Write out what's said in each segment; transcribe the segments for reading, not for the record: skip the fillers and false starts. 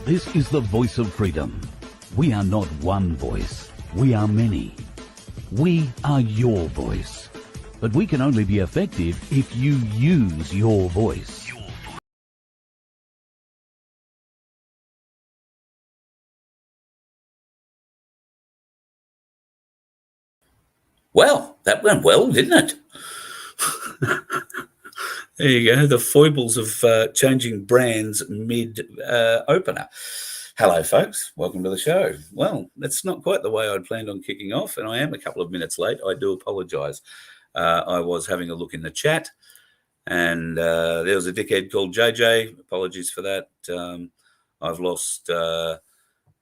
This is the voice of freedom. We are not one voice. We are many. We are your voice. But we can only be effective if you use your voice. Well, that went well, didn't it? There you go, the foibles of changing brands mid-opener. Hello, folks. Welcome to the show. Well, that's not quite the way I'd planned on kicking off, and I am a couple of minutes late. I do apologise. I was having a look in the chat, and there was a dickhead called JJ. Apologies for that. I've lost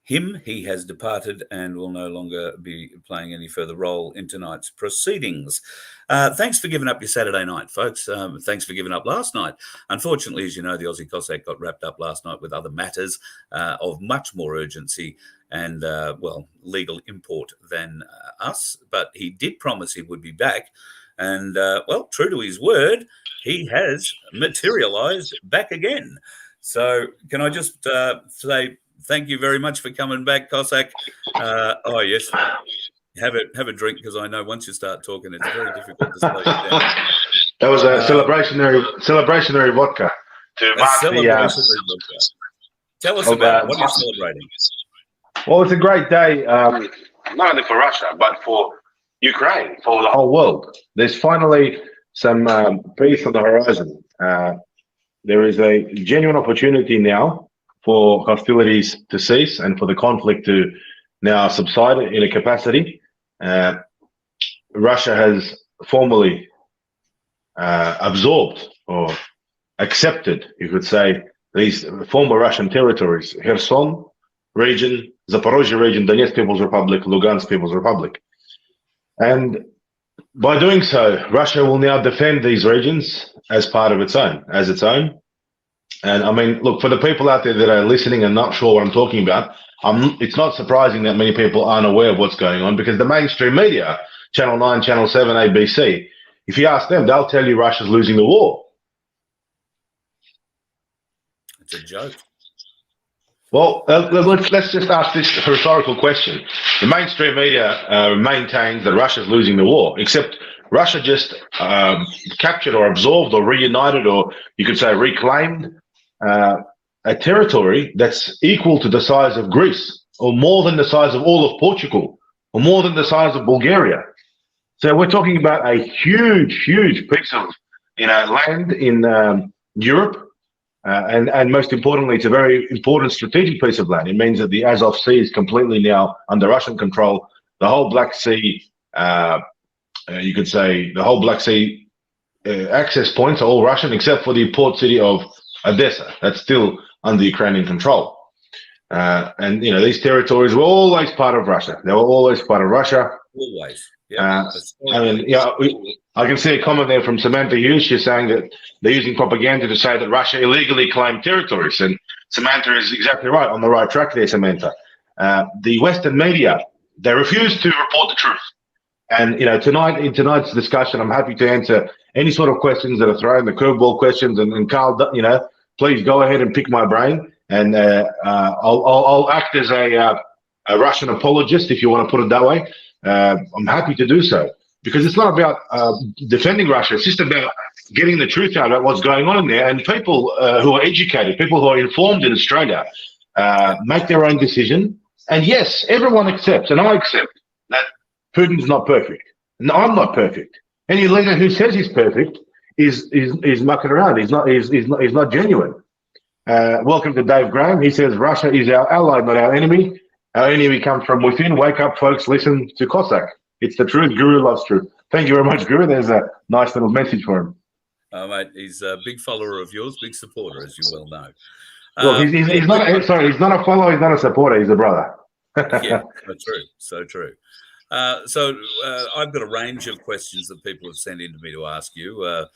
him. He has departed and will no longer be playing any further role in tonight's proceedings. Thanks for giving up your Saturday night, folks. Thanks for giving up last night. Unfortunately, as you know, the Aussie Cossack got wrapped up last night with other matters of much more urgency and, legal import than us. But he did promise he would be back. And, true to his word, he has materialised back again. So can I just say thank you very much for coming back, Cossack. Oh, yes. Have a drink, because I know once you start talking, it's very difficult to slow you down. That was a celebrationary vodka to mark the. Tell us about what you're celebrating. Well, it's a great day, not only for Russia, but for Ukraine, for the whole world. There's finally some peace on the horizon. There is a genuine opportunity now for hostilities to cease and for the conflict to now subside in a capacity. Russia has formally absorbed or accepted, you could say, these former Russian territories: Kherson region, Zaporozhye region, Donetsk People's Republic, Lugansk People's Republic. And by doing so, Russia will now defend these regions as part of its own, And I mean, look, for the people out there that are listening and not sure what I'm talking about, it's not surprising that many people aren't aware of what's going on, because the mainstream media, Channel 9, Channel 7, ABC, if you ask them, they'll tell you Russia's losing the war. It's a joke. Well, let's just ask this rhetorical question. The mainstream media maintains that Russia's losing the war, except Russia just captured or absorbed or reunited, or you could say reclaimed, a territory that's equal to the size of Greece, or more than the size of all of Portugal, or more than the size of Bulgaria. So we're talking about a huge piece of land in Europe, and most importantly, it's a very important strategic piece of land. It means that the Azov Sea is completely now under Russian control. The whole Black Sea, you could say, the whole Black Sea access points are all Russian, except for the port city of Odessa. That's still under Ukrainian control. And these territories were always part of Russia. They were always part of Russia. Always. Yeah. I can see a comment there from Samantha Hughes. She's saying that they're using propaganda to say that Russia illegally claimed territories. And Samantha is exactly right, on the right track there, Samantha. The Western media, they refuse to report the truth. And in tonight's discussion, I'm happy to answer any sort of questions that are thrown, the curveball questions. And Carl, please go ahead and pick my brain, and I'll act as a Russian apologist, if you want to put it that way. I'm happy to do so, because it's not about defending Russia. It's just about getting the truth out about what's going on in there, and people who are educated, people who are informed in Australia, make their own decision. And yes, everyone accepts, and I accept, that Putin's not perfect. No, I'm not perfect. Any leader who says he's perfect is mucking around. He's not genuine. Welcome to Dave Graham. He says Russia is our ally, not our enemy. Our enemy comes from within. Wake up, folks. Listen to Cossack. It's the truth. Guru loves truth. Thank you very much, Guru. There's a nice little message for him. Mate, he's a big follower of yours, big supporter, as you well know. Well, he's not a follower. He's not a supporter. He's a brother. Yeah, so true. So I've got a range of questions that people have sent in to me to ask you.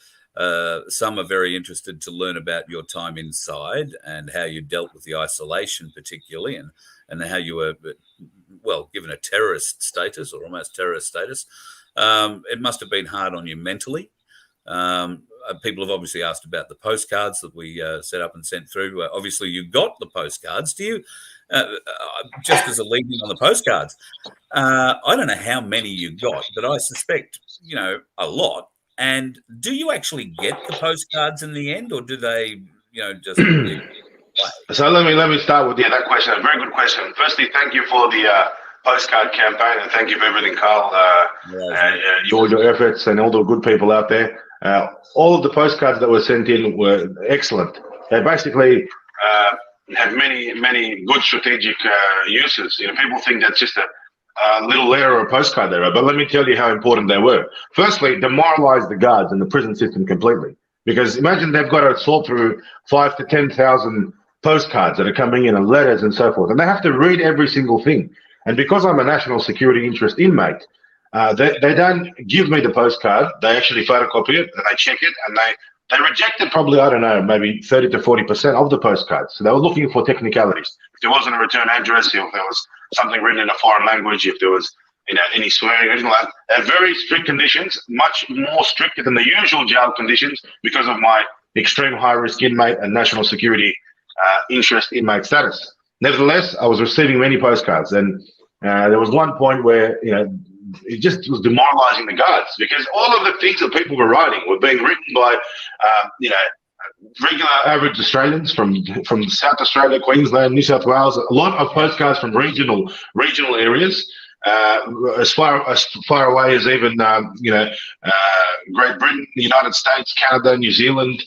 Some are very interested to learn about your time inside and how you dealt with the isolation, particularly, and how you were, given a terrorist status, or almost terrorist status. It must have been hard on you mentally. people have obviously asked about the postcards that we set up and sent through. Obviously, you got the postcards. Do you, just as a lead-in on the postcards, I don't know how many you got, but I suspect, a lot. And do you actually get the postcards in the end, or do they, just... So let me start with that question. A very good question. Firstly, thank you for the postcard campaign, and thank you for everything, Carl. Your efforts and all the good people out there. All of the postcards that were sent in were excellent. They basically have many good strategic uses. People think that's just a little letter or a postcard there, but let me tell you how important they were. Firstly, demoralize the guards and the prison system completely, because imagine they've got to sort through 5,000 to 10,000 postcards that are coming in and letters and so forth, and they have to read every single thing. And because I'm a national security interest inmate, they don't give me the postcard. They actually photocopy it and they check it, and they rejected probably, I don't know, maybe 30 to 40% of the postcards. So they were looking for technicalities. If there wasn't a return address, if there was something written in a foreign language, if there was any swearing, anything like that. They're very strict conditions, much more stricter than the usual jail conditions because of my extreme high-risk inmate and national security interest inmate status. Nevertheless, I was receiving many postcards, and there was one point where it just was demoralizing the guards, because all of the things that people were writing were being written by regular average Australians from South Australia, Queensland, New South Wales. A lot of postcards from regional areas, as far away as even Great Britain, the United States, Canada, New Zealand,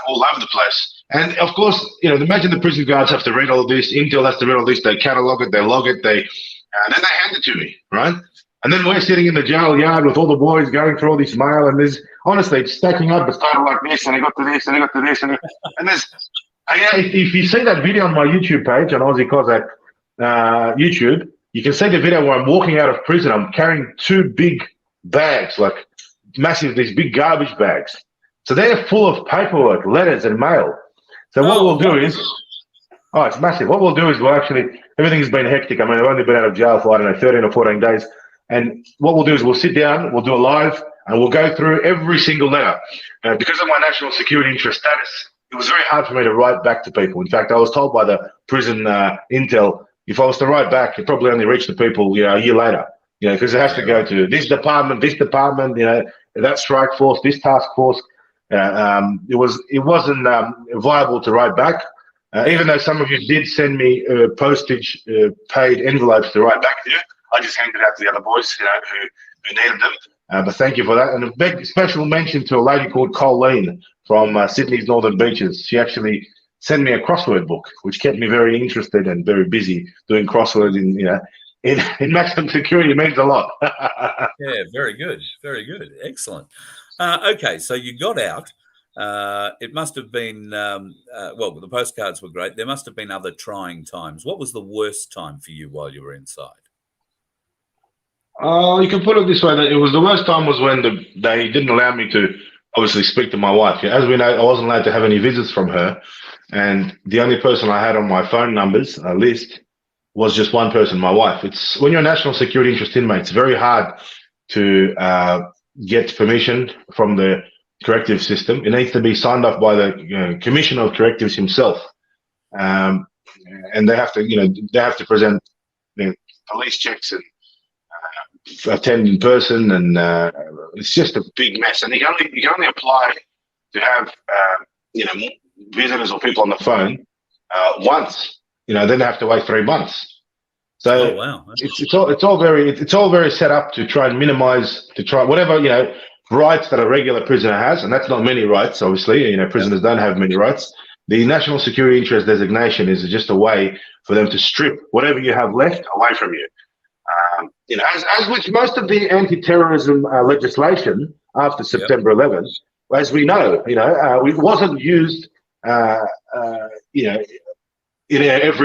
all over the place. And of course, imagine the prison guards have to read all of this. Intel has to read all this. They catalog it, they log it, then they hand it to me, right? And then we're sitting in the jail yard with all the boys going through all this mail, and there's honestly it's stacking up. It's started like this, and I got to this, and I got to this, and there's. If you see that video on my YouTube page on Aussie Cossack YouTube, you can see the video where I'm walking out of prison. I'm carrying two big bags, like massive, these big garbage bags. So they're full of paperwork, letters, and mail. So what we'll do is, it's massive. What we'll do is everything's been hectic. I mean, I've only been out of jail for, 13 or 14 days. And what we'll do is we'll sit down, we'll do a live, and we'll go through every single letter. Because of my national security interest status, it was very hard for me to write back to people. In fact, I was told by the prison intel, if I was to write back, it probably only reached the people, a year later, because it has to go to this department, that strike force, this task force. It wasn't viable to write back, even though some of you did send me postage paid envelopes to write back to you. I just handed out to the other boys, who needed them. But thank you for that. And a big special mention to a lady called Colleen from Sydney's Northern Beaches. She actually sent me a crossword book, which kept me very interested and very busy doing crosswords in maximum security. It means a lot. Yeah, very good. Very good. Excellent. Okay, so you got out. It must have been, the postcards were great. There must have been other trying times. What was the worst time for you while you were inside? You can put it this way, that it was the worst time was when they didn't allow me to obviously speak to my wife. As we know, I wasn't allowed to have any visits from her. And the only person I had on my phone numbers list was just one person, my wife. It's when you're a national security interest inmate, it's very hard to get permission from the corrective system. It needs to be signed off by the Commissioner of Correctives himself, and they have to present police checks and attend in person, and it's just a big mess. And you can only apply to have visitors or people on the phone once. Then they have to wait 3 months. So it's all very set up to try and minimize, to try whatever rights that a regular prisoner has, and that's not many rights. Obviously, prisoners don't have many rights. The national security interest designation is just a way for them to strip whatever you have left away from you. As with most of the anti-terrorism legislation after September 11th, as we know, it wasn't used, every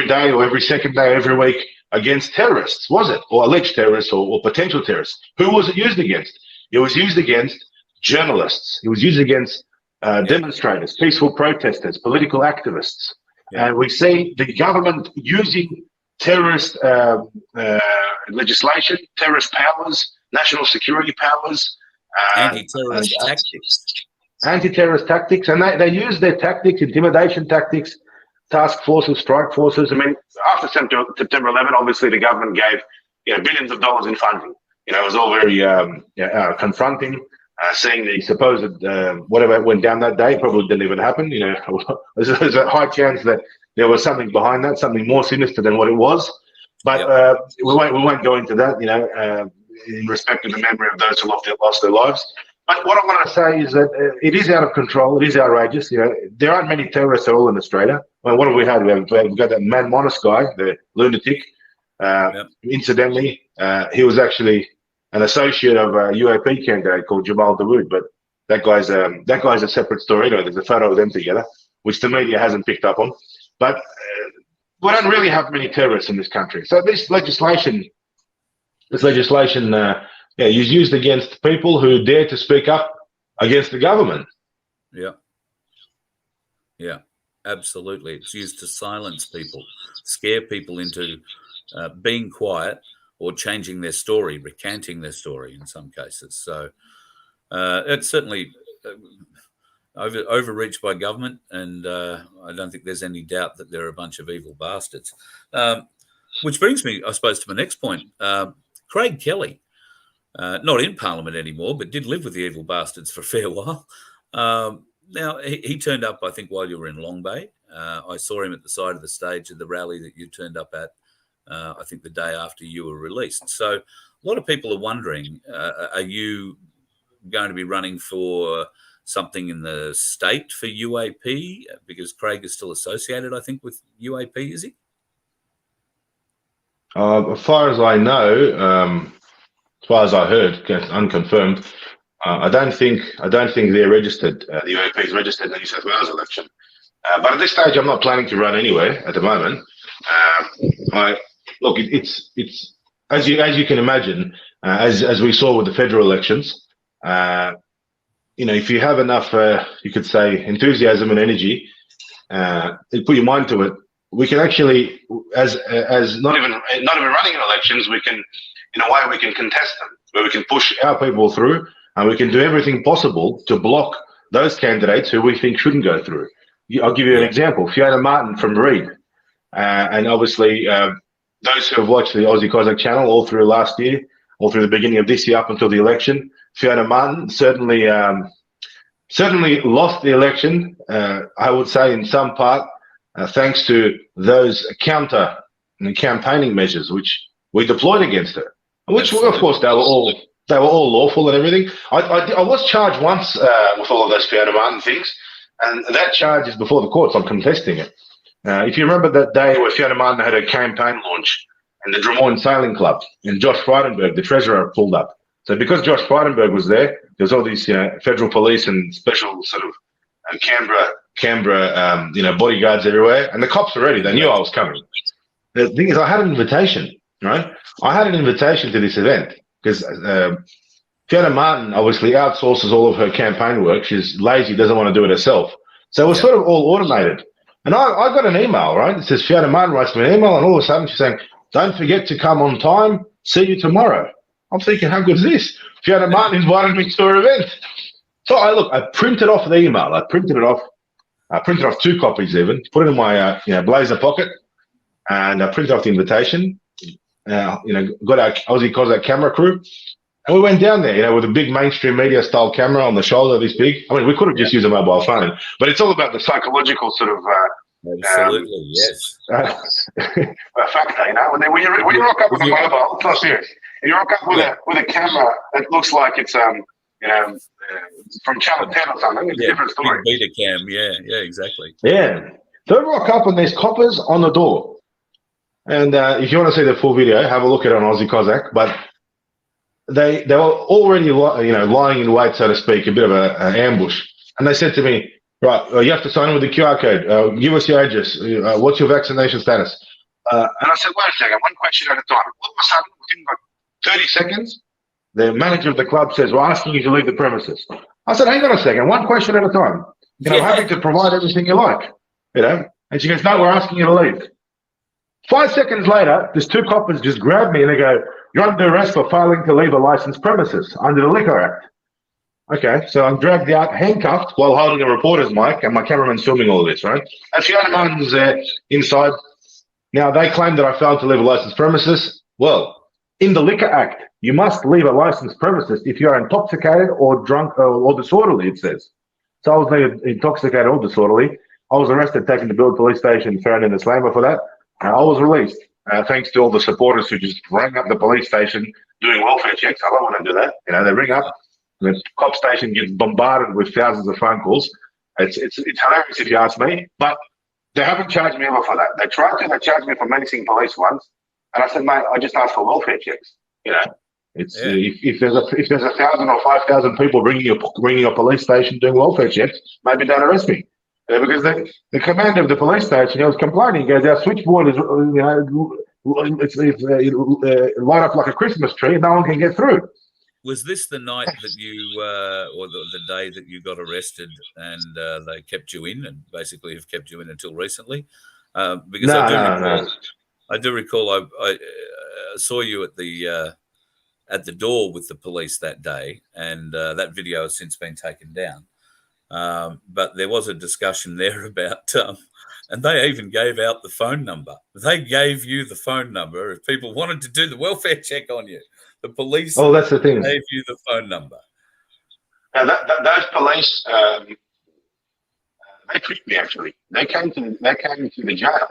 day or every second day, every week against terrorists, was it? Or alleged terrorists or potential terrorists. Who was it used against? It was used against journalists. It was used against demonstrators, peaceful protesters, political activists. And we see the government using terrorist legislation, terrorist powers, national security powers, anti-terrorist tactics. anti-terrorist tactics, and they use their tactics, intimidation tactics, task forces, strike forces. I mean, after September 11, obviously the government gave billions of dollars in funding. It was all very confronting. Seeing the supposed whatever went down that day probably didn't even happen. There's a high chance that there was something behind that, something more sinister than what it was. But we won't go into that. In respect of the memory of those who lost their lives. But what I want to say is that it is out of control. It is outrageous. There aren't many terrorists at all in Australia. Well, what have we had? We've got that Man Monis guy, the lunatic. Incidentally, he was actually an associate of a UAP candidate called Jamal Dawood, but that guy's a separate story. There's a photo of them together, which the media hasn't picked up on. But we don't really have many terrorists in this country. So this legislation is used against people who dare to speak up against the government. Yeah, absolutely. It's used to silence people, scare people into being quiet or changing their story, recanting their story in some cases. So it's certainly overreached by government, and I don't think there's any doubt that they're a bunch of evil bastards. Which brings me, I suppose, to my next point. Craig Kelly, not in Parliament anymore, but did live with the evil bastards for a fair while. Now, he turned up, I think, while you were in Long Bay. I saw him at the side of the stage at the rally that you turned up at, I think the day after you were released. So a lot of people are wondering, are you going to be running for something in the state for UAP? Because Craig is still associated, I think, with UAP, is he? As far as I know, as far as I heard, unconfirmed, I don't think they're registered. The UAP is registered in the New South Wales election. But at this stage, I'm not planning to run anywhere at the moment. It's as you can imagine, as we saw with the federal elections. If you have enough, you could say, enthusiasm and energy, you put your mind to it. We can actually, as not even running in elections, we can, in a way, we can contest them, where we can push our people through, and we can do everything possible to block those candidates who we think shouldn't go through. I'll give you an example. Fiona Martin from Reed, and obviously those who have watched the Aussie Cossack channel all through last year, all through the beginning of this year up until the election, Fiona Martin certainly lost the election. I would say in some part thanks to those counter and campaigning measures which we deployed against her, which of course they were all lawful and everything. I was charged once with all of those Fiona Martin things, and that charge is before the courts. I'm contesting it. If you remember that day where Fiona Martin had her campaign launch in the Drummoyne Sailing Club, and Josh Frydenberg, the treasurer, pulled up. So because Josh Frydenberg was there's all these federal police and special sort of Canberra bodyguards everywhere, and the cops were ready. They knew I was coming. The thing is, I had an invitation, right? I had an invitation to this event because Fiona Martin obviously outsources all of her campaign work. She's lazy, doesn't want to do it herself. So it was sort of all automated. And I got an email, right? It says Fiona Martin writes me an email, and all of a sudden she's saying, "Don't forget to come on time. See you tomorrow." I'm thinking, how good is this? Fiona Martin invited me to her event. So I printed off the email. I printed off 2 copies even, put it in my blazer pocket, and I printed off the invitation. Got our Aussie Cossack camera crew, and we went down there, with a big mainstream media style camera on the shoulder this big. I mean, we could have just used a mobile phone, but it's all about the psychological sort of absolutely, yes. Factor, when you rock up with a mobile, it's not serious. You rock up with a camera that looks like it's from Channel 10 or something. It's a different story. Beta cam, yeah, exactly. Yeah. So we rock up and there's coppers on the door. And if you want to see the full video, have a look at it on Aussie Cossack. But they were already lying in wait, so to speak, a bit of an ambush. And they said to me, right, you have to sign in with the QR code. Give us your address. What's your vaccination status? And I said, wait a second, one question at a time. All of a sudden, within 30 seconds, the manager of the club says, we're asking you to leave the premises. I said, hang on a second, one question at a time. I'm happy to provide everything you like. And she goes, no, we're asking you to leave. 5 seconds later, there's 2 coppers just grab me and they go, you're under arrest for failing to leave a licensed premises under the Liquor Act. Okay, so I'm dragged out, handcuffed, while holding a reporter's mic, and my cameraman's filming all of this, right? And Fiona Martin's there inside. Now, they claim that I failed to leave a licensed premises. Well, in the Liquor Act, you must leave a licensed premises if you're intoxicated or drunk or disorderly, it says. So I was neither intoxicated or disorderly. I was arrested, taken to Build Police Station, found in the slammer for that. I was released, thanks to all the supporters who just rang up the police station doing welfare checks. I love when they do that. You know, they ring up, the cop station gets bombarded with thousands of phone calls. It's hilarious if you ask me, but they haven't charged me ever for that. They charged me for menacing police once, and I said, mate, I just asked for welfare checks. You know, it's if there's 1,000 or 5,000 people ringing your police station doing welfare checks, maybe don't arrest me. Because the commander of the police station, he was complaining. He goes, our switchboard is, it's light up like a Christmas tree, and no one can get through. Was this the night that you, or the day that you got arrested, and they kept you in, and basically have kept you in until recently? Because I do recall I saw you at the door with the police that day, and that video has since been taken down. But there was a discussion there about, and they even gave out the phone number. They gave you the phone number if people wanted to do the welfare check on you. The police that's the thing. Gave you the phone number. Now those police, they tricked me actually. They came to the jail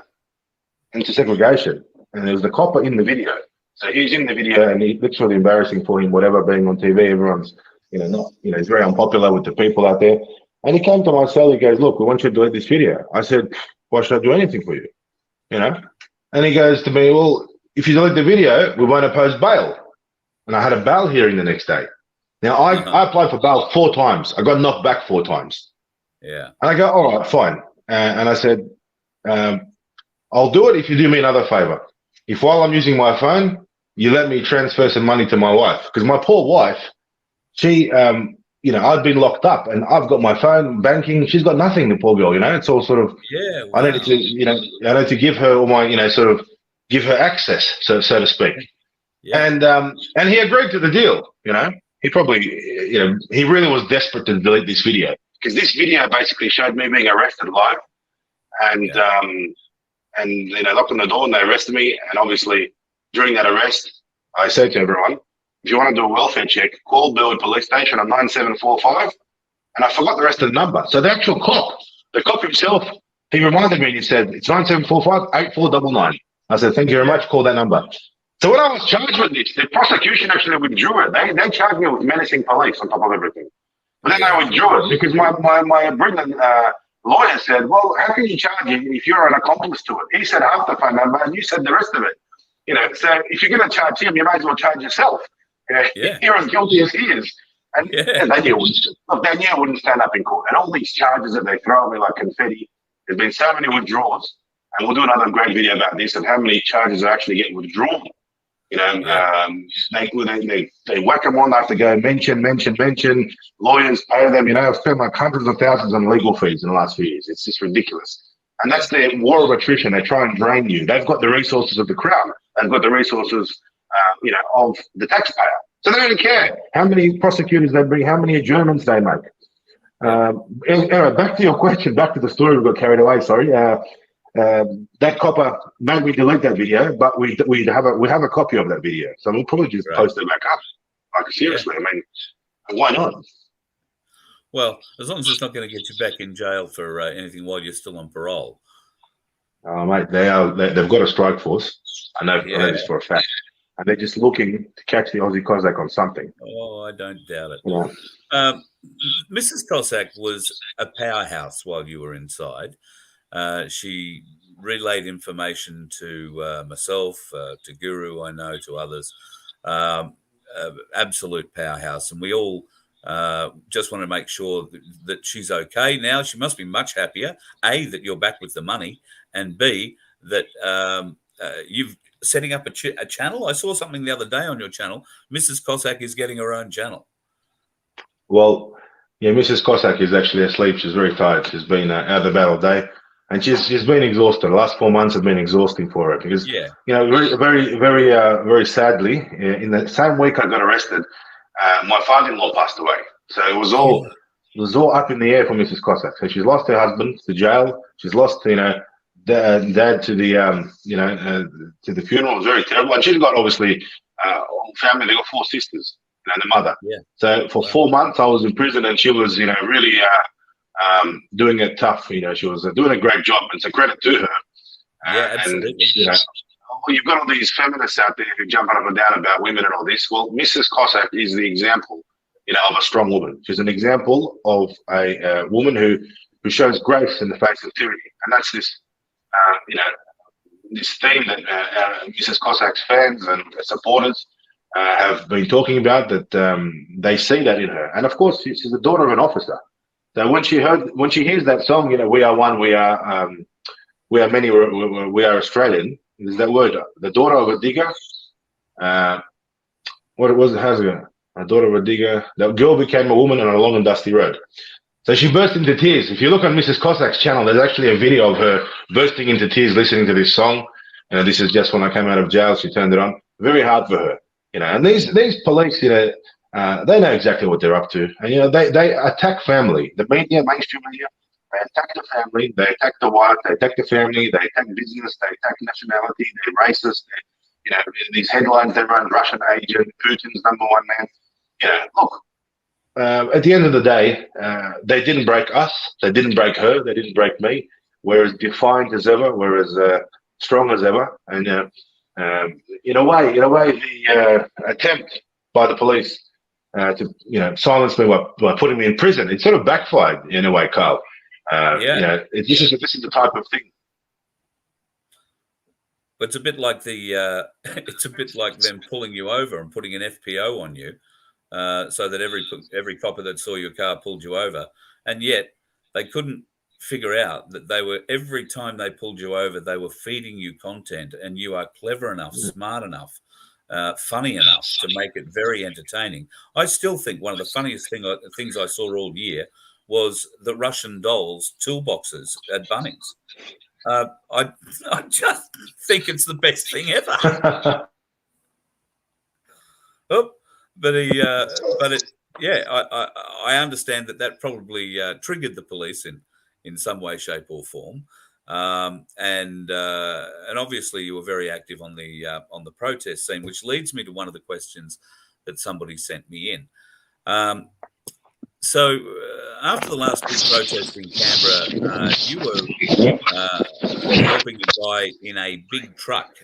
into segregation, and there was the copper in the video. So he's in the video, and it looks really embarrassing for him. Whatever, being on TV, everyone's he's very unpopular with the people out there. And he came to my cell. He goes, "Look, we want you to delete this video." I said, "Why should I do anything for you?" And he goes to me, "Well, if you delete the video, we won't oppose bail." And I had a bail hearing the next day. Now, I applied for bail 4 times. I got knocked back 4 times. Yeah. And I go, all right, fine. And I said, I'll do it if you do me another favor. If while I'm using my phone, you let me transfer some money to my wife. Because my poor wife, she, I'd been locked up, and I've got my phone, banking. She's got nothing, the poor girl, It's all sort of, wow. I need to give her all my, sort of give her access, so to speak. Yeah. And he agreed to the deal. He probably, he really was desperate to delete this video, because this video basically showed me being arrested live, and knocked on the door and they arrested me. And obviously during that arrest, I said to everyone, if you want to do a welfare check, call Burwood Police Station on 9745. And I forgot the rest of the number. So the actual cop, the cop himself, he reminded me, and he said, it's 9745 8499. I said, thank you very much, call that number. So when I was charged with this, the prosecution actually withdrew it. They charged me with menacing police on top of everything. But then I withdrew it because my brilliant lawyer said, well, how can you charge him if you're an accomplice to it? He said half the phone number and you said the rest of it. So if you're going to charge him, you might as well charge yourself. You're as guilty as he is. And Daniel wouldn't stand up in court. And all these charges that they throw at me like confetti, there's been so many withdrawals. And we'll do another great video about this, of how many charges are actually getting withdrawn. They whack them on. They have to go mention. Lawyers pay them. I've spent like hundreds of thousands on legal fees in the last few years. It's just ridiculous. And that's their war of attrition. They try and drain you. They've got the resources of the Crown. They've got the resources, of the taxpayer. So they don't care how many prosecutors they bring, how many adjournments they make. Anyway, back to your question. Back to the story. We got carried away. Sorry. That copper made me delete that video, but we have a copy of that video, so we'll probably just post it back up. Like, seriously, I mean, why not? Well, as long as it's not going to get you back in jail for anything while you're still on parole. Oh, mate, they've got a strike force. I know this for a fact, and they're just looking to catch the Aussie Cossack on something. Oh, I don't doubt it. Yeah. Mrs Cossack was a powerhouse while you were inside. She relayed information to myself, to Guru, I know, to others. Absolute powerhouse. And we all just want to make sure that she's okay now. She must be much happier, A, that you're back with the money, and B, that you've setting up a channel. I saw something the other day on your channel. Mrs Cossack is getting her own channel. Well, yeah, Mrs Cossack is actually asleep. She's very tired. She's been out of the battle day. And she's been exhausted. The last 4 months have been exhausting for her because, very sadly, in the same week I got arrested, my father-in-law passed away. So it was all up in the air for Mrs. Cossack. So she's lost her husband to jail. She's lost, dad to the to the funeral. It was very terrible. And she's got obviously family. They got 4 sisters and a mother. Yeah. So for 4 months I was in prison, and she was really doing it tough. She was doing a great job. It's a credit to her. Yeah, absolutely. And, you've got all these feminists out there who jump up and down about women and all this. Well, Mrs. Cossack is the example, of a strong woman. She's an example of a woman who shows grace in the face of tyranny, and that's this, this theme that Mrs. Cossack's fans and supporters have been talking about. That they see that in her, and of course, she's the daughter of an officer. So when she hears that song, we are one, we are many, we are Australian. There's that word, the daughter of a digger. What it was, how's it going? A daughter of a digger. The girl became a woman on a long and dusty road. So she burst into tears. If you look on Mrs. Cossack's channel, there's actually a video of her bursting into tears listening to this song. This is just when I came out of jail. She turned it on. Very hard for her, And these police, they know exactly what they're up to, and they attack family. The media, mainstream media. They attack the family, they attack the wife, they attack the family, they attack business, they attack nationality, they're racist. These headlines they run, Russian agent, Putin's #1 man. Look, at the end of the day, they didn't break us, they didn't break her, they didn't break me. We're as defiant as ever, we're as strong as ever. And in a way, the attempt by the police to silence me by putting me in prison, it sort of backfired in a way, Carl. This is the type of thing. It's a bit like it's a bit like them pulling you over and putting an FPO on you, so that every copper that saw your car pulled you over, and yet they couldn't figure out that every time they pulled you over, they were feeding you content, and you are clever enough, smart enough, funny enough to make it very entertaining. I still think one of the funniest things I saw all year was the Russian dolls toolboxes at Bunnings. I just think it's the best thing ever. I understand that probably triggered the police in some way, shape, or form. And obviously you were very active on the protest scene, which leads me to one of the questions that somebody sent me in. So after the last big protest in Canberra, you were helping a guy in a big truck,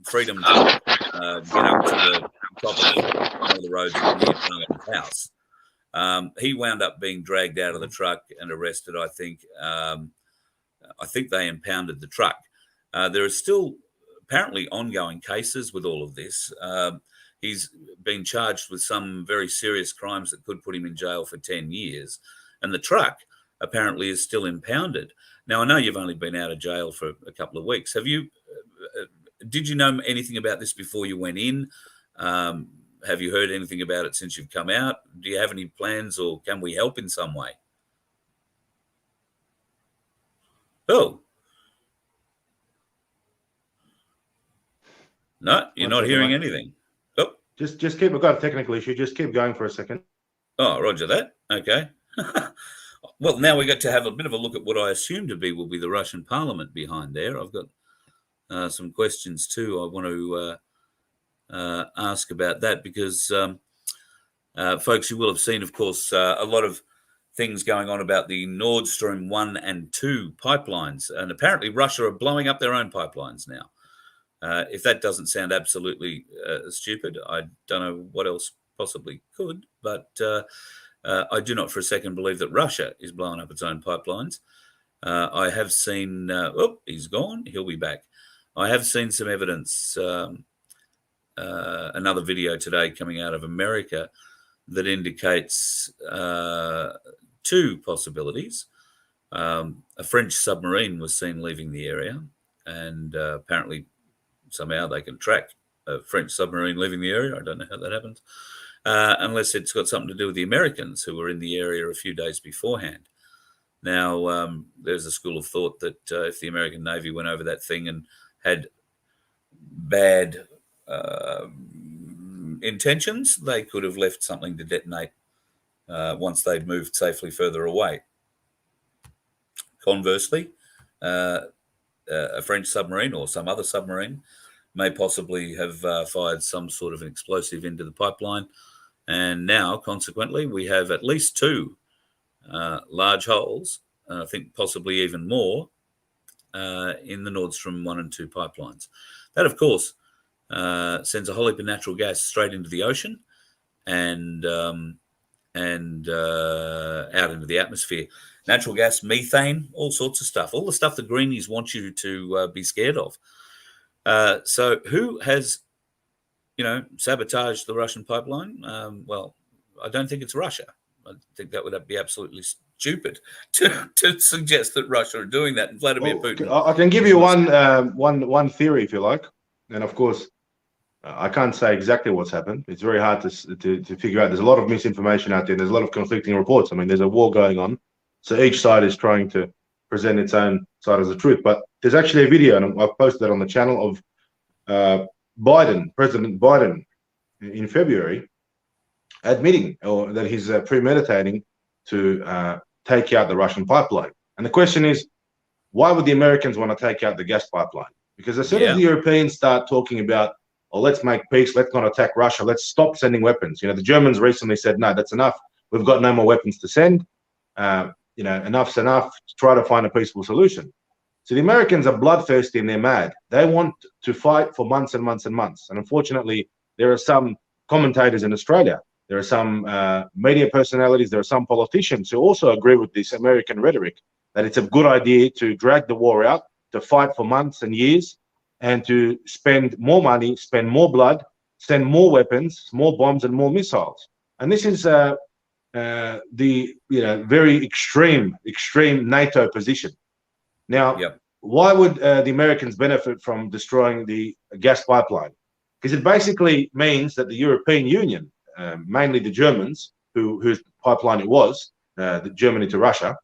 freedom truck, get up to the top of one of the roads near Parliament House. He wound up being dragged out of the truck and arrested. I think they impounded the truck. There are still apparently ongoing cases with all of this. He's been charged with some very serious crimes that could put him in jail for 10 years. And the truck apparently is still impounded. Now, I know you've only been out of jail for a couple of weeks. Did you know anything about this before you went in? Have you heard anything about it since you've come out? Do you have any plans, or can we help in some way? Oh. No, you're not hearing anything. Oh. Just keep, we've got a technical issue. Just keep going for a second. Oh, roger that. Okay. Well, now we got to have a bit of a look at what I assume will be the Russian parliament behind there. I've got some questions too I want to ask about that, because folks, you will have seen, of course, a lot of things going on about the Nord Stream 1 and 2 pipelines, and apparently Russia are blowing up their own pipelines now. If that doesn't sound absolutely stupid, I don't know what else possibly could, but I do not for a second believe that Russia is blowing up its own pipelines. I have seen, he's gone, he'll be back. I have seen some evidence, another video today coming out of America that indicates two possibilities. A French submarine was seen leaving the area, and apparently somehow they can track a French submarine leaving the area. I don't know how that happens, unless it's got something to do with the Americans who were in the area a few days beforehand. Now, there's a school of thought that if the American Navy went over that thing and had bad intentions, they could have left something to detonate once they'd moved safely further away. Conversely, a French submarine or some other submarine may possibly have fired some sort of an explosive into the pipeline. And now, consequently, we have at least 2 large holes, I think possibly even more, in the Nord Stream 1 and 2 pipelines. That, of course, sends a whole heap of natural gas straight into the ocean and out into the atmosphere. Natural gas, methane, all sorts of stuff, all the stuff the greenies want you to be scared of. So who has, sabotaged the Russian pipeline? Well, I don't think it's Russia. I think that would be absolutely stupid to suggest that Russia are doing that. And Vladimir Putin. I can give you one theory if you like, and of course, I can't say exactly what's happened. It's very hard to figure out. There's a lot of misinformation out there. There's a lot of conflicting reports. I mean, there's a war going on, so each side is trying to present its own side as the truth. But there's actually a video, and I've posted that on the channel, of President Biden, in February, admitting that he's premeditating to take out the Russian pipeline. And the question is, why would the Americans want to take out the gas pipeline? Because as soon as the Europeans start talking about, oh, let's make peace, let's not attack Russia, let's stop sending weapons. The Germans recently said, no, that's enough. We've got no more weapons to send. Enough's enough. Try to find a peaceful solution. So the Americans are bloodthirsty and they're mad. They want to fight for months and months and months. And unfortunately, there are some commentators in Australia, there are some media personalities, there are some politicians who also agree with this American rhetoric that it's a good idea to drag the war out, to fight for months and years, and to spend more money, spend more blood, send more weapons, more bombs and more missiles. And this is the very extreme NATO position. Now, why would the Americans benefit from destroying the gas pipeline? Because it basically means that the European Union, mainly the Germans, whose pipeline it was, the Germany to Russia,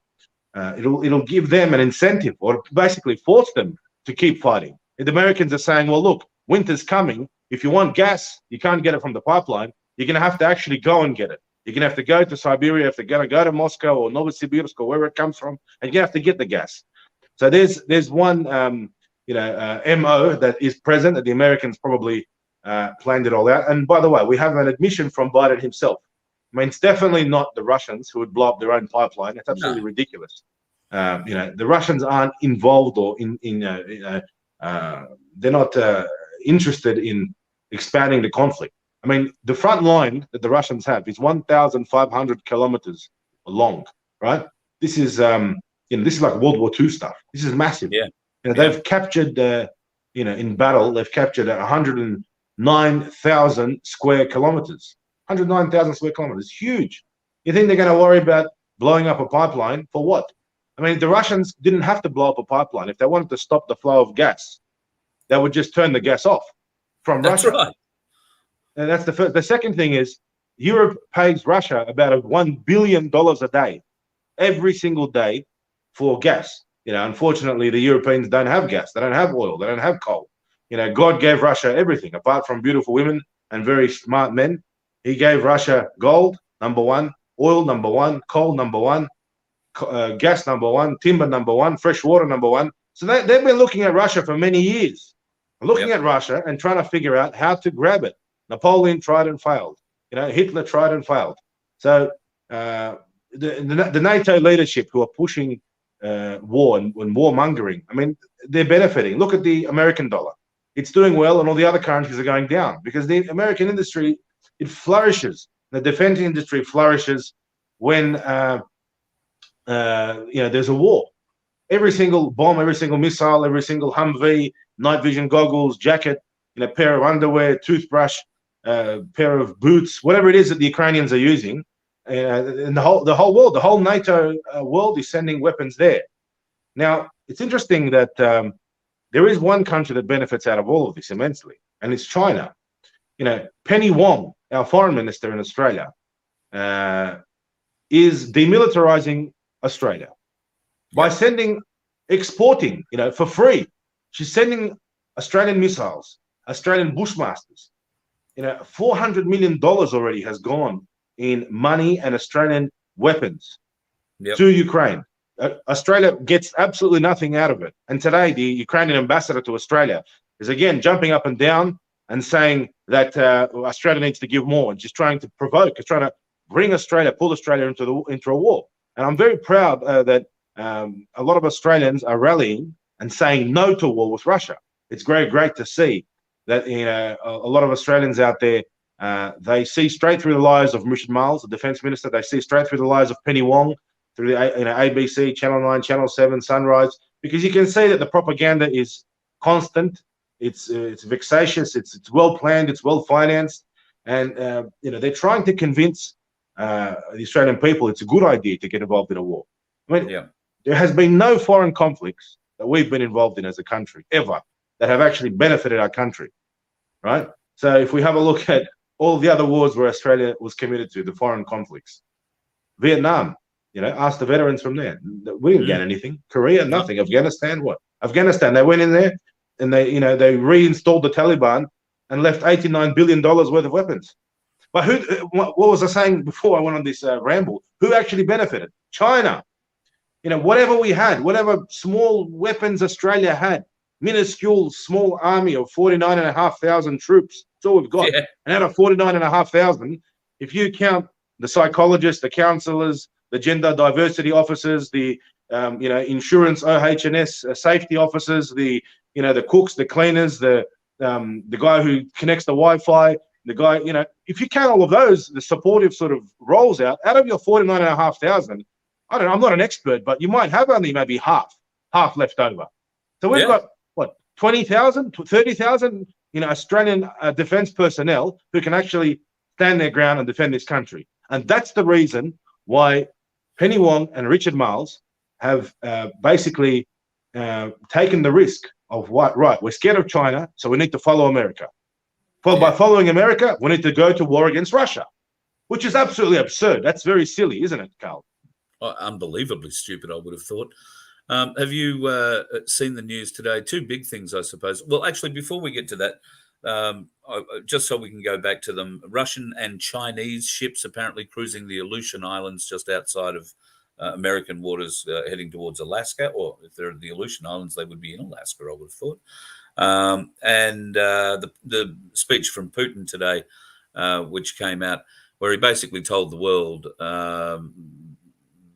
it'll give them an incentive, or basically force them to keep fighting. The Americans are saying, well, look, winter's coming. If you want gas, you can't get it from the pipeline. You're going to have to actually go and get it. You're going to have to go to Siberia, you have to go to Moscow or Novosibirsk or wherever it comes from, and you have to get the gas. So there's one MO that is present that the Americans probably planned it all out. And by the way, we have an admission from Biden himself. I mean, it's definitely not the Russians who would blow up their own pipeline. It's absolutely ridiculous. The Russians aren't involved or they're not interested in expanding the conflict. I mean, the front line that the Russians have is 1,500 kilometers long, right? This is this is like World War II stuff. This is massive. They've captured in battle, they've captured 109,000 square kilometers. 109,000 square kilometers, huge. You think they're going to worry about blowing up a pipeline for what? I mean, the Russians didn't have to blow up a pipeline. If they wanted to stop the flow of gas, they would just turn the gas off from Russia. That's right. And that's the first. The second thing is Europe pays Russia about $1 billion a day, every single day, for gas. Unfortunately, the Europeans don't have gas. They don't have oil. They don't have coal. God gave Russia everything, apart from beautiful women and very smart men. He gave Russia gold, number one, oil, number one, coal, number one, gas, number one, timber, number one, fresh water, number one. So they've been looking at Russia for many years, looking at Russia and trying to figure out how to grab it. Napoleon tried and failed. Hitler tried and failed. So the NATO leadership who are pushing war and warmongering, I mean, they're benefiting. Look at the American dollar. It's doing well, and all the other currencies are going down because the American industry, it flourishes. The defense industry flourishes when there's a war. Every single bomb, every single missile, every single Humvee, night vision goggles, jacket, pair of underwear, toothbrush, pair of boots, whatever it is that the Ukrainians are using, and the whole world, the whole NATO world is sending weapons there. Now, it's interesting that there is one country that benefits out of all of this immensely, and it's China. Penny Wong, our foreign minister in Australia, is demilitarizing Australia by exporting, for free. She's sending Australian missiles, Australian Bushmasters, $400 million already has gone in money and Australian weapons to Ukraine. Australia gets absolutely nothing out of it. And today, the Ukrainian ambassador to Australia is again jumping up and down and saying that Australia needs to give more, and just trying to provoke, trying to bring Australia, pull Australia into a war. And I'm very proud that a lot of Australians are rallying and saying no to war with Russia. It's great to see that a lot of Australians out there, they see straight through the lies of Richard Marles, the defence minister. They see straight through the lies of Penny Wong, through the ABC, Channel 9, Channel 7, Sunrise, because you can see that the propaganda is constant. It's vexatious. It's well planned. It's well financed, and they're trying to convince the Australian people it's a good idea to get involved in a war. I mean, there has been no foreign conflicts that we've been involved in as a country ever that have actually benefited our country, right? So if we have a look at all the other wars where Australia was committed to, the foreign conflicts, Vietnam, ask the veterans from there. We didn't get anything. Korea, nothing. Afghanistan, what? Afghanistan, they went in there and they reinstalled the Taliban and left $89 billion worth of weapons. But what was I saying before I went on this ramble? Who actually benefited? China. Whatever we had, whatever small weapons Australia had, minuscule small army of 49,500 troops. That's all we've got. Yeah. And out of 49,500, if you count the psychologists, the counsellors, the gender diversity officers, the insurance OH&S safety officers, the cooks, the cleaners, the guy who connects the Wi-Fi, the guy, if you count all of those, the supportive sort of roles out of your 49,500, I don't know, I'm not an expert, but you might have only maybe half left over. So we've got, 20,000, 30,000, Australian defence personnel who can actually stand their ground and defend this country. And that's the reason why Penny Wong and Richard Marles have basically taken the risk of we're scared of China, so we need to follow America. By following America, we need to go to war against Russia, which is absolutely absurd. That's very silly, isn't it, Carl? Unbelievably stupid, I would have thought. Have you seen the news today? Two big things, I suppose. Well, actually, before we get to that, just so we can go back to them, Russian and Chinese ships apparently cruising the Aleutian Islands just outside of American waters heading towards Alaska, or if they're in the Aleutian Islands, they would be in Alaska, I would have thought. And the speech from Putin today, which came out, where he basically told the world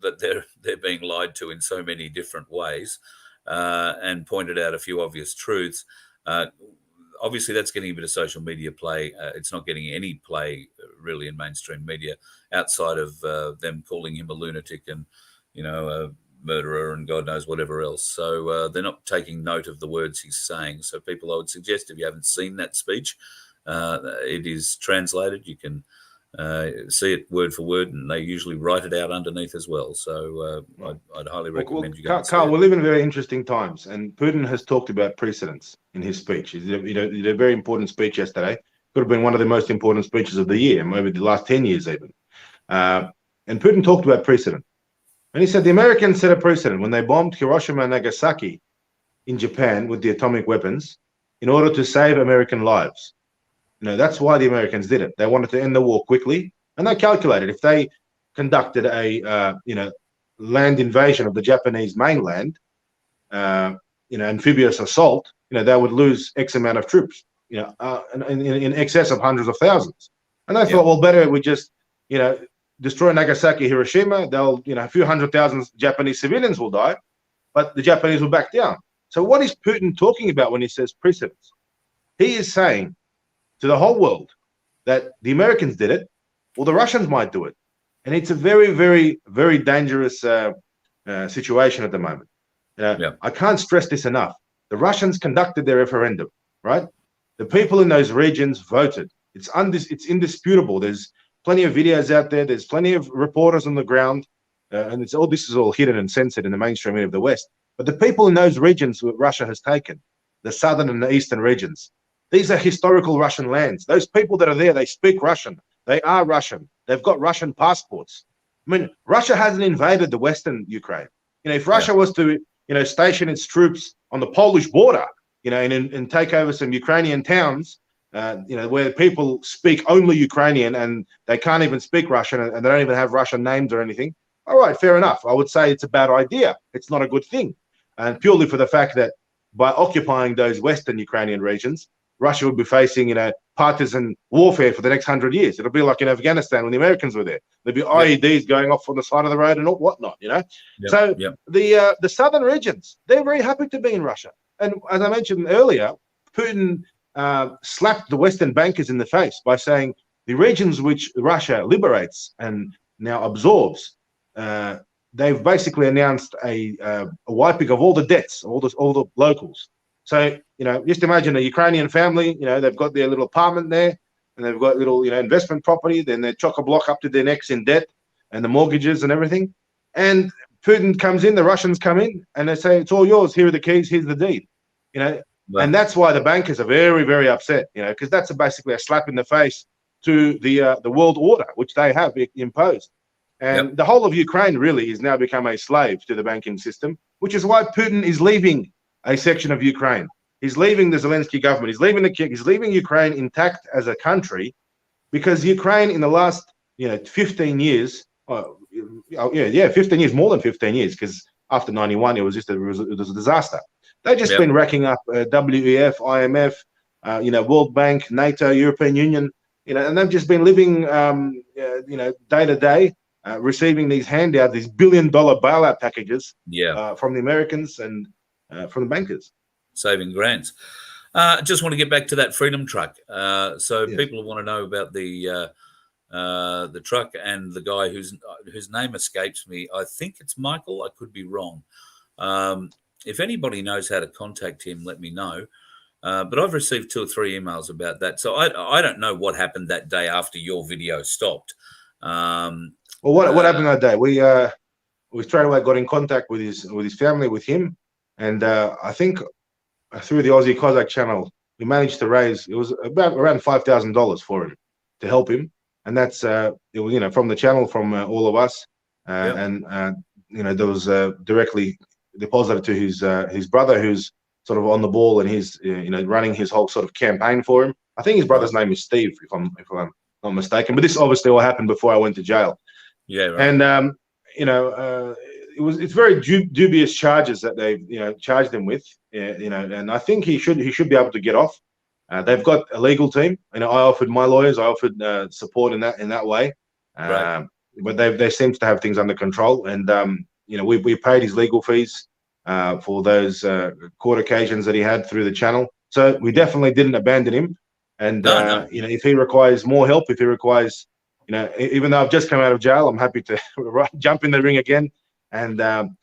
that they're being lied to in so many different ways, and pointed out a few obvious truths. Obviously, that's getting a bit of social media play. It's not getting any play really in mainstream media outside of them calling him a lunatic and, a murderer and God knows whatever else. So they're not taking note of the words he's saying. So people, I would suggest, if you haven't seen that speech, it is translated. You can see it word for word, and they usually write it out underneath as well. So I'd highly recommend you go. Carl, we live in very interesting times, and Putin has talked about precedents in his speech. He did a very important speech yesterday. Could have been one of the most important speeches of the year, maybe the last 10 years even. And Putin talked about precedent. And he said the Americans set a precedent when they bombed Hiroshima and Nagasaki in Japan with the atomic weapons in order to save American lives. That's why the Americans did it. They wanted to end the war quickly, and they calculated if they conducted a land invasion of the Japanese mainland, amphibious assault, they would lose X amount of troops, in excess of hundreds of thousands. And they thought, well, better we just, destroy Nagasaki, Hiroshima. They'll, a few 100,000 Japanese civilians will die, but the Japanese will back down. So what is Putin talking about when he says precedents? He is saying to the whole world that the Americans did it, or the Russians might do it. And it's a very, very, very dangerous situation at the moment. I can't stress this enough. The Russians conducted their referendum, right? The people in those regions voted. It's indisputable. There's plenty of videos out there. There's plenty of reporters on the ground. And this is all hidden and censored in the mainstream media of the West. But the people in those regions that Russia has taken, the southern and the eastern regions, these are historical Russian lands. Those people that are there, they speak Russian. They are Russian. They've got Russian passports. I mean, Russia hasn't invaded the Western Ukraine. If Russia was to, station its troops on the Polish border, and take over some Ukrainian towns, where people speak only Ukrainian and they can't even speak Russian and they don't even have Russian names or anything. All right, fair enough. I would say it's a bad idea. It's not a good thing. And purely for the fact that by occupying those Western Ukrainian regions, Russia would be facing, partisan warfare for the next 100 years. It'll be like in Afghanistan when the Americans were there. There'd be IEDs going off on the side of the road and whatnot, So the southern regions, they're very happy to be in Russia. And as I mentioned earlier, Putin slapped the Western bankers in the face by saying the regions which Russia liberates and now absorbs, they've basically announced a wiping of all the debts, all the locals. So, just imagine a Ukrainian family, they've got their little apartment there and they've got little, investment property, then they're chock-a-block up to their necks in debt and the mortgages and everything. And Putin comes in, the Russians come in and they say, it's all yours. Here are the keys. Here's the deed, And that's why the bankers are very, very upset, because that's basically a slap in the face to the world order, which they have imposed. And the whole of Ukraine really has now become a slave to the banking system, which is why Putin is leaving a section of Ukraine. He's leaving the Zelensky government. He's leaving Ukraine intact as a country, because Ukraine in the last 15 years, 15 years, more than 15 years, because after 91 it was a disaster. They've just been racking up WEF, IMF, World Bank, NATO, European Union, and they've just been living, day to day, receiving these handouts, these billion-dollar bailout packages, from the Americans and from the bankers, saving grants. Just want to get back to that freedom truck. So people want to know about the truck and the guy whose name escapes me. I think it's Michael. I could be wrong. If anybody knows how to contact him, let me know. But I've received 2 or 3 emails about that. So I don't know what happened that day after your video stopped. Well, what happened that day? We straight away got in contact with his family, with him, and I think through the Aussie Cossack channel, we managed to raise, it was around $5,000 for him, to help him, and that's it was from the channel, from all of us, and there was directly deposited to his brother, who's sort of on the ball, and he's running his whole sort of campaign for him. I think his brother's name is Steve, if I'm not mistaken. But this obviously all happened before I went to jail. Yeah, right. And it's very dubious charges that they've charged him with. And I think he should be able to get off. They've got a legal team. I offered my lawyers, I offered support in that way. Right. But they seem to have things under control. And we paid his legal fees for those court occasions that he had through the channel. So we definitely didn't abandon him. And if he requires more help, if he requires, even though I've just come out of jail, I'm happy to jump in the ring again and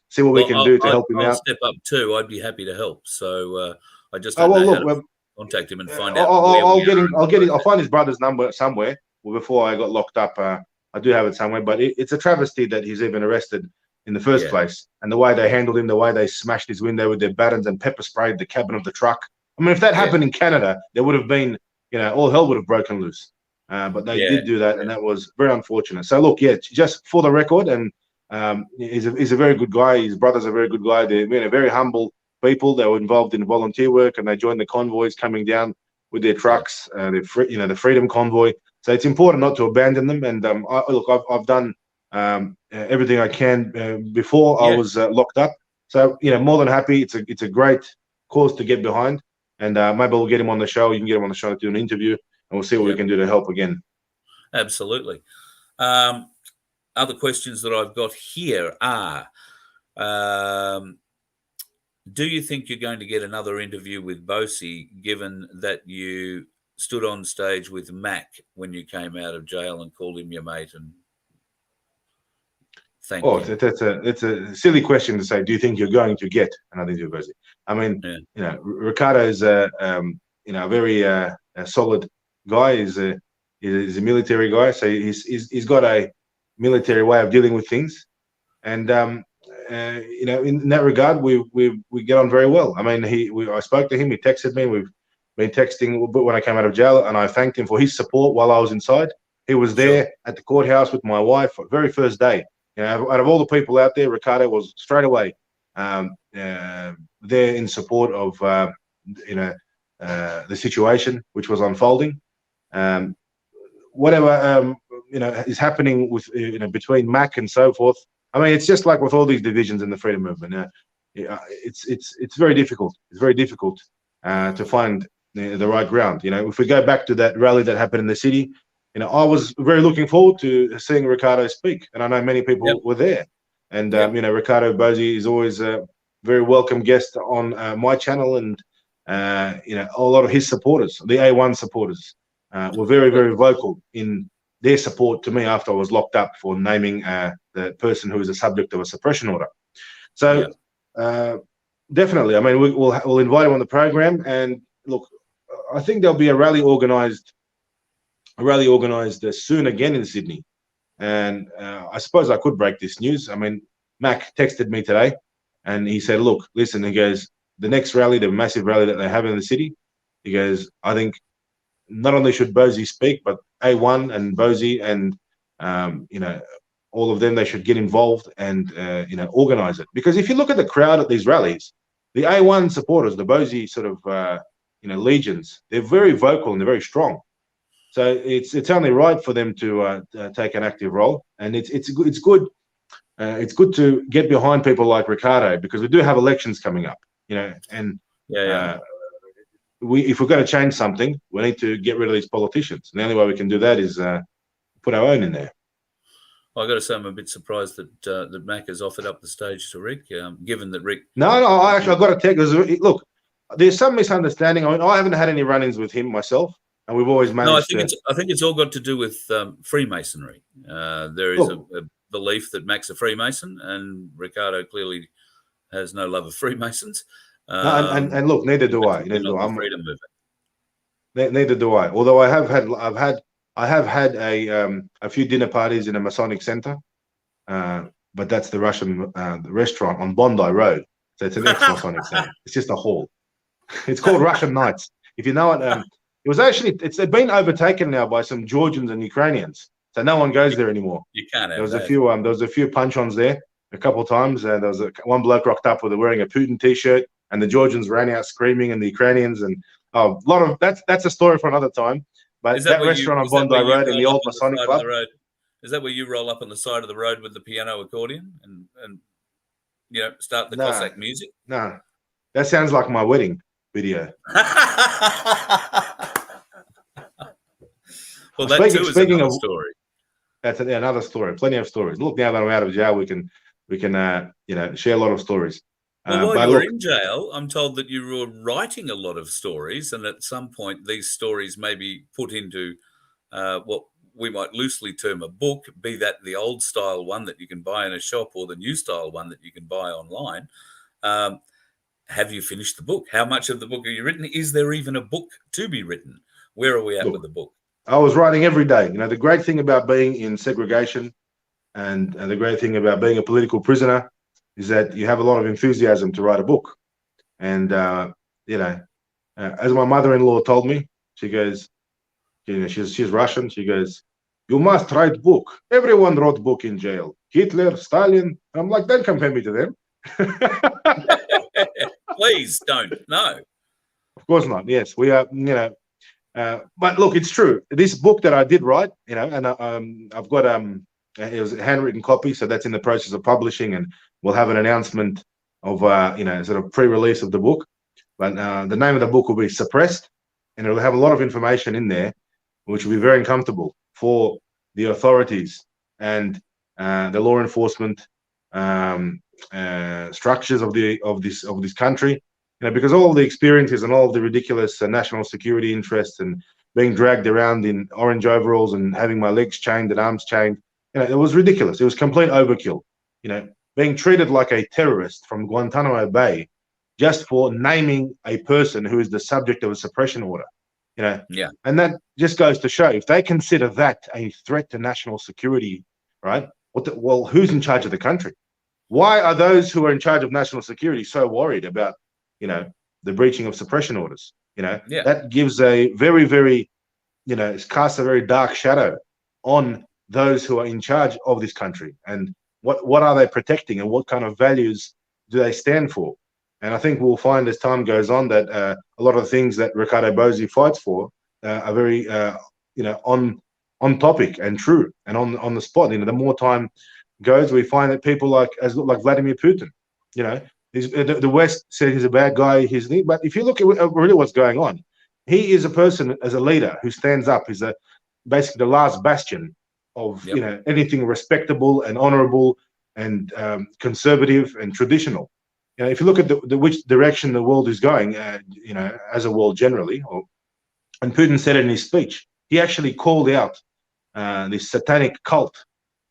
see what we can do to help him out. I'll step up too. I'd be happy to help. So I just don't know how to contact him and find out. I'll find his brother's number somewhere. Well, before I got locked up, I do have it somewhere. But it's a travesty that he's even arrested in the first place, and the way they handled him, the way they smashed his window with their batons and pepper sprayed the cabin of the truck. I mean, if that happened in Canada, there would have been, all hell would have broken loose. But they did do that, and that was very unfortunate. So look, just for the record, and he's a very good guy. His brother's a very good guy. They're very humble people. They were involved in volunteer work, and they joined the convoys coming down with their trucks, the Freedom Convoy. So it's important not to abandon them. And I've done everything I can before I was locked up. So more than happy. It's a great cause to get behind, and maybe we'll get him on the show. You can get him on the show to do an interview, and we'll see what we can do to help again. Absolutely. Other questions that I've got here are: do you think you're going to get another interview with Bosi, given that you stood on stage with Mac when you came out of jail and called him your mate and thank you? It's a silly question to say. Do you think you're going to get another interview with Bosi? I mean, Ricardo is a very solid guy. He's a military guy, so he's got a military way of dealing with things, and in that regard, we get on very well. I mean, I spoke to him. He texted me. We've been texting when I came out of jail, and I thanked him for his support while I was inside. He was there at the courthouse with my wife the very first day. Out of all the people out there, Ricardo was straight away there in support of the situation which was unfolding. Whatever is happening with between Mac and so forth. I mean, it's just like with all these divisions in the freedom movement. It's very difficult. It's very difficult to find the right ground. If we go back to that rally that happened in the city, I was very looking forward to seeing Ricardo speak, and I know many people were there. And Ricardo Bosi is always a very welcome guest on my channel, and a lot of his supporters, the A1 supporters, were very, very vocal in their support to me after I was locked up for naming the person who was a subject of a suppression order. So definitely, I mean, we'll invite him on the program, and look, I think there'll be a rally organised soon again in Sydney. And I suppose I could break this news. I mean, Mac texted me today, and he said, "Look, listen." He goes, "The next rally, the massive rally that they have in the city," he goes, "I think not only should Bosi speak, but A1 and Bosi and all of them, they should get involved and organise it. Because if you look at the crowd at these rallies, the A1 supporters, the Bosi sort of legions, they're very vocal and they're very strong. So it's only right for them to take an active role, and it's good. It's good to get behind people like Ricardo, because we do have elections coming up, and if we're going to change something, we need to get rid of these politicians. And the only way we can do that is put our own in there. Well, I've got to say, I'm a bit surprised that Mac has offered up the stage to Rick, given that Rick. No, I've got to take this. Look, there's some misunderstanding. I mean, I haven't had any run-ins with him myself, and we've always managed. No, I think it's all got to do with Freemasonry. There is a belief that Mac's a Freemason, and Ricardo clearly has no love of Freemasons. No, and look, neither do I. Neither do I. Freedom movement. Neither do I. Although I have had a few dinner parties in a Masonic center, but that's the Russian the restaurant on Bondi Road. So it's an ex-Masonic center. It's just a hall. It's called Russian Nights. If you know it, it was actually it's been overtaken now by some Georgians and Ukrainians. So no one goes there anymore. You can't. There was a few punch-ons there a couple of times. There was one bloke rocked up with wearing a Putin T-shirt, and the Georgians ran out screaming, and the Ukrainians, and a lot of that's a story for another time. But that restaurant on Bondi Road in the old Masonic club. Is that where you roll up on the side of the road with the piano accordion and start the Cossack music? No, that sounds like my wedding video. Well, that too is another story. That's another story. Plenty of stories. Look, now that I'm out of jail, we can share a lot of stories. Well, while you were in jail, I'm told that you were writing a lot of stories, and at some point these stories may be put into what we might loosely term a book, be that the old style one that you can buy in a shop or the new style one that you can buy online. Have you finished the book? How much of the book have you written? Is there even a book to be written? Where are we at with the book? I was writing every day. The great thing about being in segregation and the great thing about being a political prisoner is that you have a lot of enthusiasm to write a book. And, as my mother-in-law told me, she goes, she's Russian. She goes, "You must write book. Everyone wrote book in jail. Hitler, Stalin." I'm like, don't compare me to them. Please don't. No. Of course not. Yes, we are, but look, it's true. This book that I did write, and I've got it was a handwritten copy, so that's in the process of publishing, and we'll have an announcement of sort of pre-release of the book. But the name of the book will be Suppressed, and it'll have a lot of information in there, which will be very uncomfortable for the authorities and the law enforcement structures of this country. Because all of the experiences and all of the ridiculous national security interests and being dragged around in orange overalls and having my legs chained and arms chained, it was ridiculous. It was complete overkill. Being treated like a terrorist from Guantanamo Bay just for naming a person who is the subject of a suppression order. And that just goes to show, if they consider that a threat to national security, right? Well, who's in charge of the country? Why are those who are in charge of national security so worried about the breaching of suppression orders? That gives a very, very, it casts a very dark shadow on those who are in charge of this country. And what are they protecting, and what kind of values do they stand for? And I think we'll find as time goes on that a lot of the things that Ricardo Bozzi fights for are very, on topic and true and on the spot. The more time goes, we find that people like Vladimir Putin, the West said he's a bad guy. But if you look at really what's going on, he is a person as a leader who stands up. He's basically the last bastion of anything respectable and honourable and conservative and traditional. If you look at which direction the world is going, as a world generally, and Putin said it in his speech, he actually called out this satanic cult,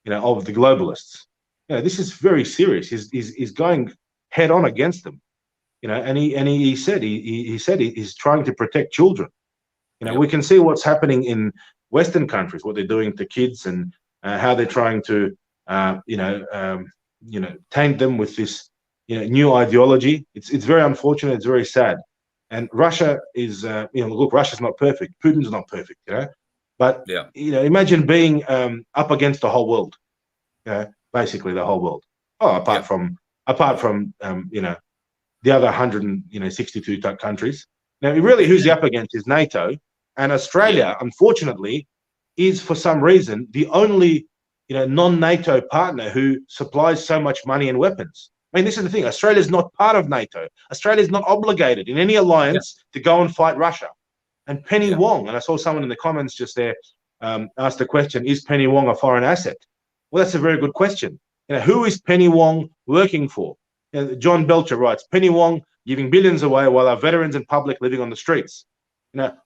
of the globalists. This is very serious. He's going head on against them, and he said he's trying to protect children. We can see what's happening in Western countries, what they're doing to kids, and how they're trying to, taint them with this, new ideology. It's very unfortunate. It's very sad. And Russia is, look, Russia's not perfect. Putin's not perfect, But imagine being up against the whole world, basically the whole world. Oh, apart from the other 162 countries. Now, really, who's he up against is NATO, and Australia, unfortunately, is for some reason the only non-NATO partner who supplies so much money and weapons. I mean, this is the thing. Australia is not part of NATO. Australia is not obligated in any alliance to go and fight Russia. And Penny Wong, and I saw someone in the comments just there asked the question, is Penny Wong a foreign asset? Well, that's a very good question. Who is Penny Wong working for? John Belcher writes, Penny Wong giving billions away while our veterans and public living on the streets.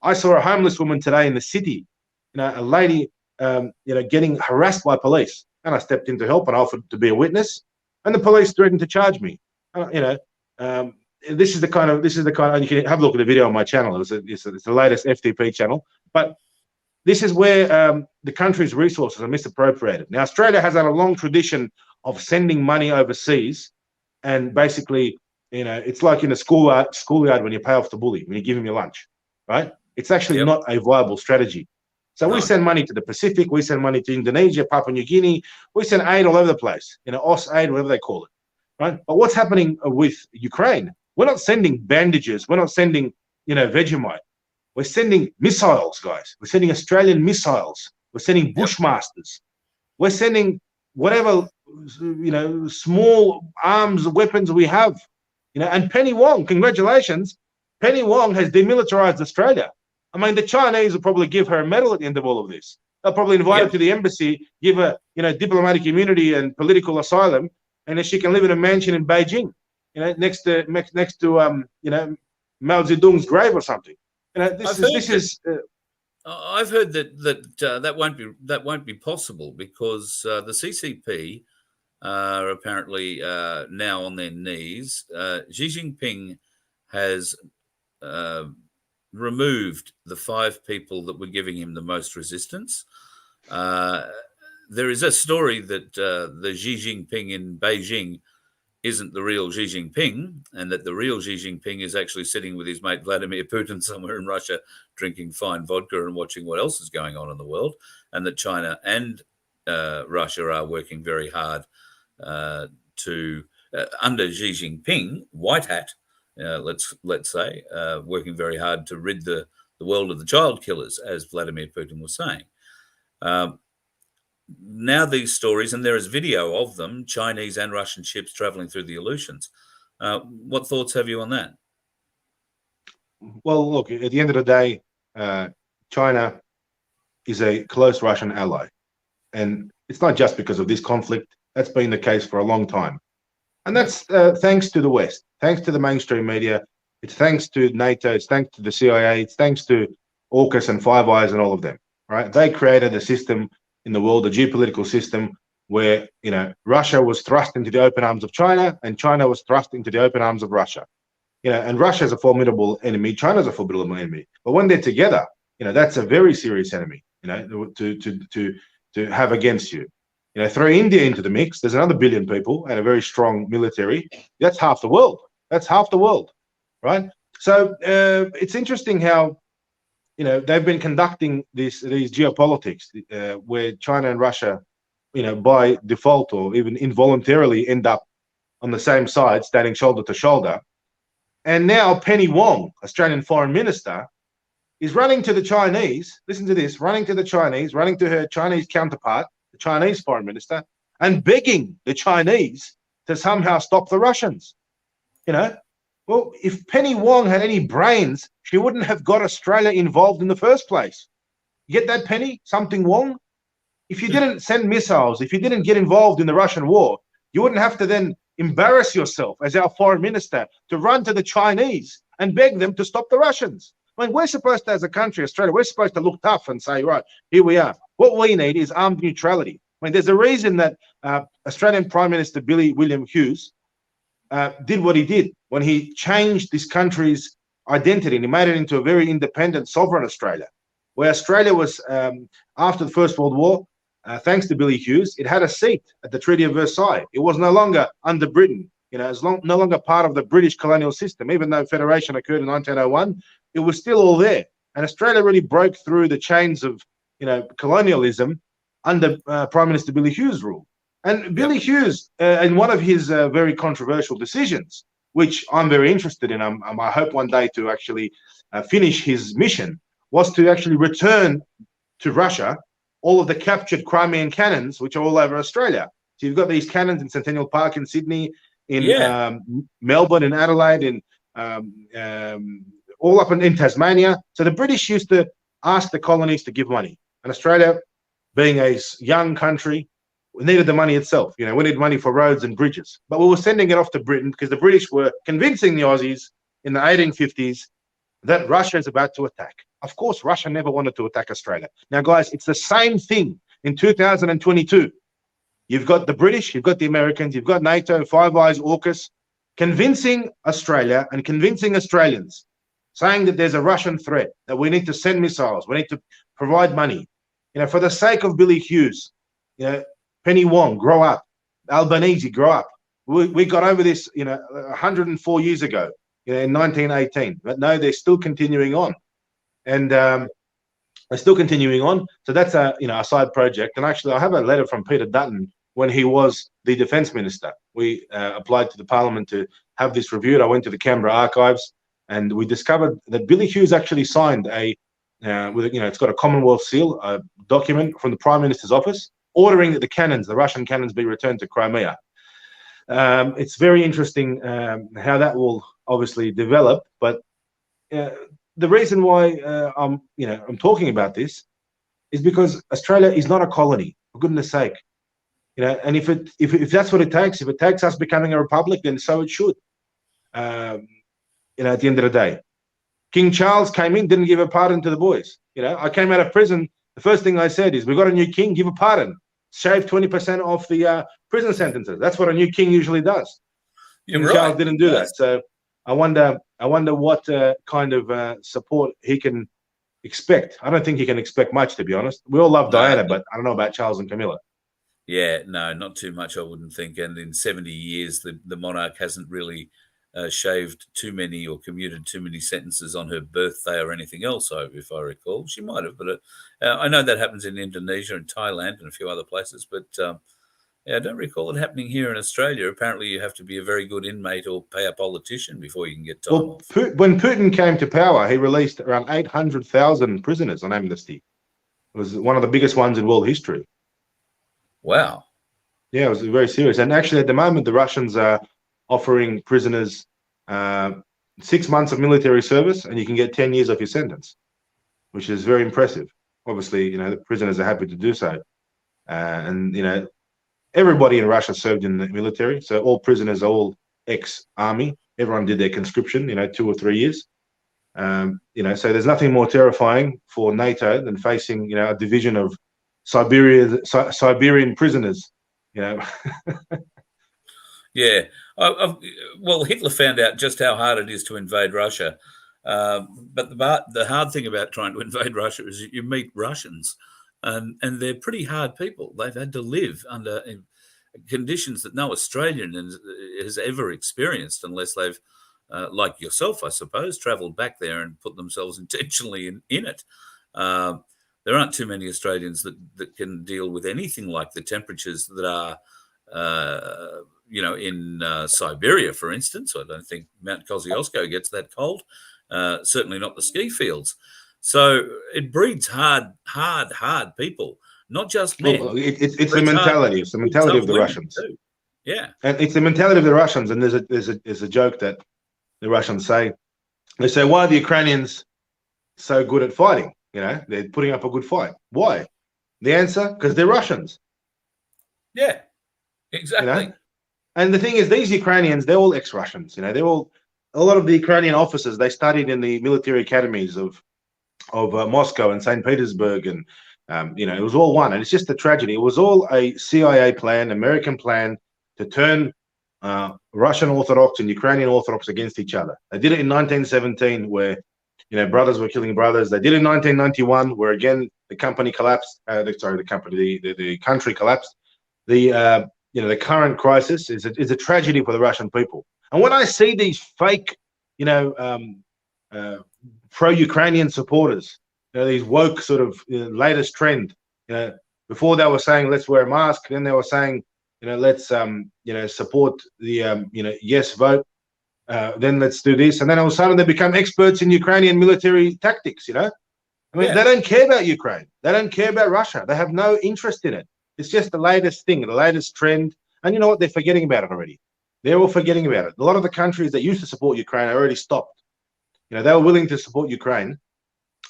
I saw a homeless woman today in the city, a lady, getting harassed by police. And I stepped in to help and offered to be a witness. And the police threatened to charge me. This is the kind of, you can have a look at the video on my channel. It's the latest FTP channel. But this is where the country's resources are misappropriated. Now, Australia has had a long tradition of sending money overseas, and basically, it's like in a schoolyard when you pay off the bully, when you give him your lunch, right? It's actually not a viable strategy. So we send money to the Pacific, we send money to Indonesia, Papua New Guinea, we send aid all over the place, Aus aid, whatever they call it, right? But what's happening with Ukraine? We're not sending bandages, we're not sending, Vegemite. We're sending missiles, guys. We're sending Australian missiles. We're sending Bushmasters. We're sending whatever, small arms, weapons we have, and Penny Wong, congratulations. Penny Wong has demilitarized Australia. I mean, the Chinese will probably give her a medal at the end of all of this. They'll probably invite her to the embassy, give her, diplomatic immunity and political asylum, and then she can live in a mansion in Beijing, next to Mao Zedong's grave or something. I've heard that won't be possible because the CCP are apparently now on their knees. Xi Jinping has removed the 5 people that were giving him the most resistance. There is a story that the Xi Jinping in Beijing isn't the real Xi Jinping, and that the real Xi Jinping is actually sitting with his mate Vladimir Putin somewhere in Russia, drinking fine vodka and watching what else is going on in the world, and that China and Russia are working very hard to, under Xi Jinping, white hat, let's say, working very hard to rid the world of the child killers, as Vladimir Putin was saying. Now these stories, and there is video of them, Chinese and Russian ships traveling through the Aleutians. What thoughts have you on that? Well, look, at the end of the day, China is a close Russian ally. And it's not just because of this conflict. That's been the case for a long time. And that's thanks to the West, thanks to the mainstream media. It's thanks to NATO, it's thanks to the CIA, it's thanks to AUKUS and Five Eyes and all of them, right? They created a system in the world, a geopolitical system where, Russia was thrust into the open arms of China and China was thrust into the open arms of Russia. And Russia is a formidable enemy, China's a formidable enemy. But when they're together, that's a very serious enemy, to have against you. Throw India into the mix, there's another 1 billion people and a very strong military. That's half the world. That's half the world, right? So it's interesting how, they've been conducting these geopolitics where China and Russia, by default or even involuntarily end up on the same side, standing shoulder to shoulder. And now Penny Wong, Australian Foreign Minister, is running to the Chinese, listen to this, running to the Chinese, running to her Chinese counterpart, the Chinese Foreign Minister, and begging the Chinese to somehow stop the Russians. You know, well, if Penny Wong had any brains, she wouldn't have got Australia involved in the first place. You get that, Penny? Something Wong? If you didn't send missiles, if you didn't get involved in the Russian war, you wouldn't have to then embarrass yourself as our foreign minister to run to the Chinese and beg them to stop the Russians. I mean, we're supposed to, as a country, Australia, we're supposed to look tough and say, right, here we are. What we need is armed neutrality. I mean, there's a reason that Australian Prime Minister William Hughes did what he did when he changed this country's identity and he made it into a very independent, sovereign Australia, where Australia was, after the First World War, thanks to Billy Hughes, it had a seat at the Treaty of Versailles. It was no longer under Britain. You know, no longer part of the British colonial system. Even though Federation occurred in 1901, it was still all there. And Australia really broke through the chains of, you know, colonialism under Prime Minister Billy Hughes' rule. And Billy Hughes, in one of his very controversial decisions, which I'm very interested in, I hope one day to actually finish his mission, was to actually return to Russia all of the captured Crimean cannons, which are all over Australia. So you've got these cannons in Centennial Park in Sydney, in Melbourne, in Adelaide, in all up in Tasmania. So the British used to ask the colonies to give money. And Australia, being a young country, needed the money itself. You know, we need money for roads and bridges. But we were sending it off to Britain because the British were convincing the Aussies in the 1850s that Russia is about to attack. Of course, Russia never wanted to attack Australia. Now, guys, it's the same thing in 2022. You've got the British, you've got the Americans, you've got NATO, Five Eyes, AUKUS, convincing Australia and convincing Australians, saying that there's a Russian threat, that we need to send missiles, we need to provide money. You know, for the sake of Billy Hughes, you know, Penny Wong, grow up. Albanese, grow up. We got over this, you know, 104 years ago, you know, in 1918. But no, they're still continuing on. And they're still continuing on. So that's a, you know, a side project. And actually, I have a letter from Peter Dutton when he was the defense minister. We applied to the parliament to have this reviewed. I went to the Canberra archives and we discovered that Billy Hughes actually signed a, with, you know, it's got a Commonwealth seal, a document from the Prime Minister's office ordering that the cannons, the Russian cannons, be returned to Crimea. It's very interesting how that will obviously develop. But the reason why I'm talking about this is because Australia is not a colony, for goodness sake. You know, and if that's what it takes, if it takes us becoming a republic, then so it should. You know, at the end of the day, King Charles came in, didn't give a pardon to the boys. You know, I came out of prison. The first thing I said is, we got a new king, give a pardon, shave 20% off the prison sentences. That's what a new king usually does. King Charles didn't do that. So I wonder what kind of support he can expect. I don't think he can expect much, to be honest. We all love Diana, but I don't know about Charles and Camilla. Yeah, no, not too much, I wouldn't think. And in 70 years, the monarch hasn't really shaved too many or commuted too many sentences on her birthday or anything else, if I recall. She might have, but I know that happens in Indonesia and Thailand and a few other places. But I don't recall it happening here in Australia. Apparently, you have to be a very good inmate or pay a politician before you can get time off. When Putin came to power, he released around 800,000 prisoners on amnesty. It was one of the biggest ones in world history. Wow. Yeah, it was very serious. And actually, at the moment, the Russians are offering prisoners 6 months of military service, and you can get 10 years off your sentence, which is very impressive. Obviously, you know, the prisoners are happy to do so. And, you know, everybody in Russia served in the military. So all prisoners are all ex-army. Everyone did their conscription, you know, 2 or 3 years. You know, so there's nothing more terrifying for NATO than facing, you know, a division of Siberian prisoners, you know. Yeah. Well, Hitler found out just how hard it is to invade Russia. But the hard thing about trying to invade Russia is you meet Russians, and they're pretty hard people. They've had to live under conditions that no Australian has ever experienced, unless they've, like yourself, I suppose, travelled back there and put themselves intentionally in it. There aren't too many Australians that can deal with anything like the temperatures that are in Siberia, for instance. I don't think Mount Kosciuszko gets that cold. Certainly not the ski fields. So it breeds hard people, not just men. Well, it's the mentality. It's the mentality of the Russians. Too. Yeah, and it's the mentality of the Russians. And there's a joke that the Russians say. They say, why are the Ukrainians so good at fighting? They're putting up a good fight. Why? The answer, because they're Russians. Yeah, exactly. And the thing is, these Ukrainians, they're all ex-Russians. They're all, a lot of the Ukrainian officers, they studied in the military academies of Moscow and St. Petersburg, and it was all one. And it's just a tragedy. It was all a CIA plan, American plan to turn Russian Orthodox and Ukrainian Orthodox against each other. They did it in 1917, where brothers were killing brothers. They did it in 1991, where again the company collapsed. The country collapsed. The current crisis is a tragedy for the Russian people. And when I see these fake, pro-Ukrainian supporters, these woke sort of latest trend. Before they were saying let's wear a mask, then they were saying let's support the yes vote. Then let's do this, and then all of a sudden they become experts in Ukrainian military tactics. They don't care about Ukraine. They don't care about Russia. They have no interest in it. It's just the latest thing, the latest trend. And you know what? They're forgetting about it already. They're all forgetting about it. A lot of the countries that used to support Ukraine are already stopped. They were willing to support Ukraine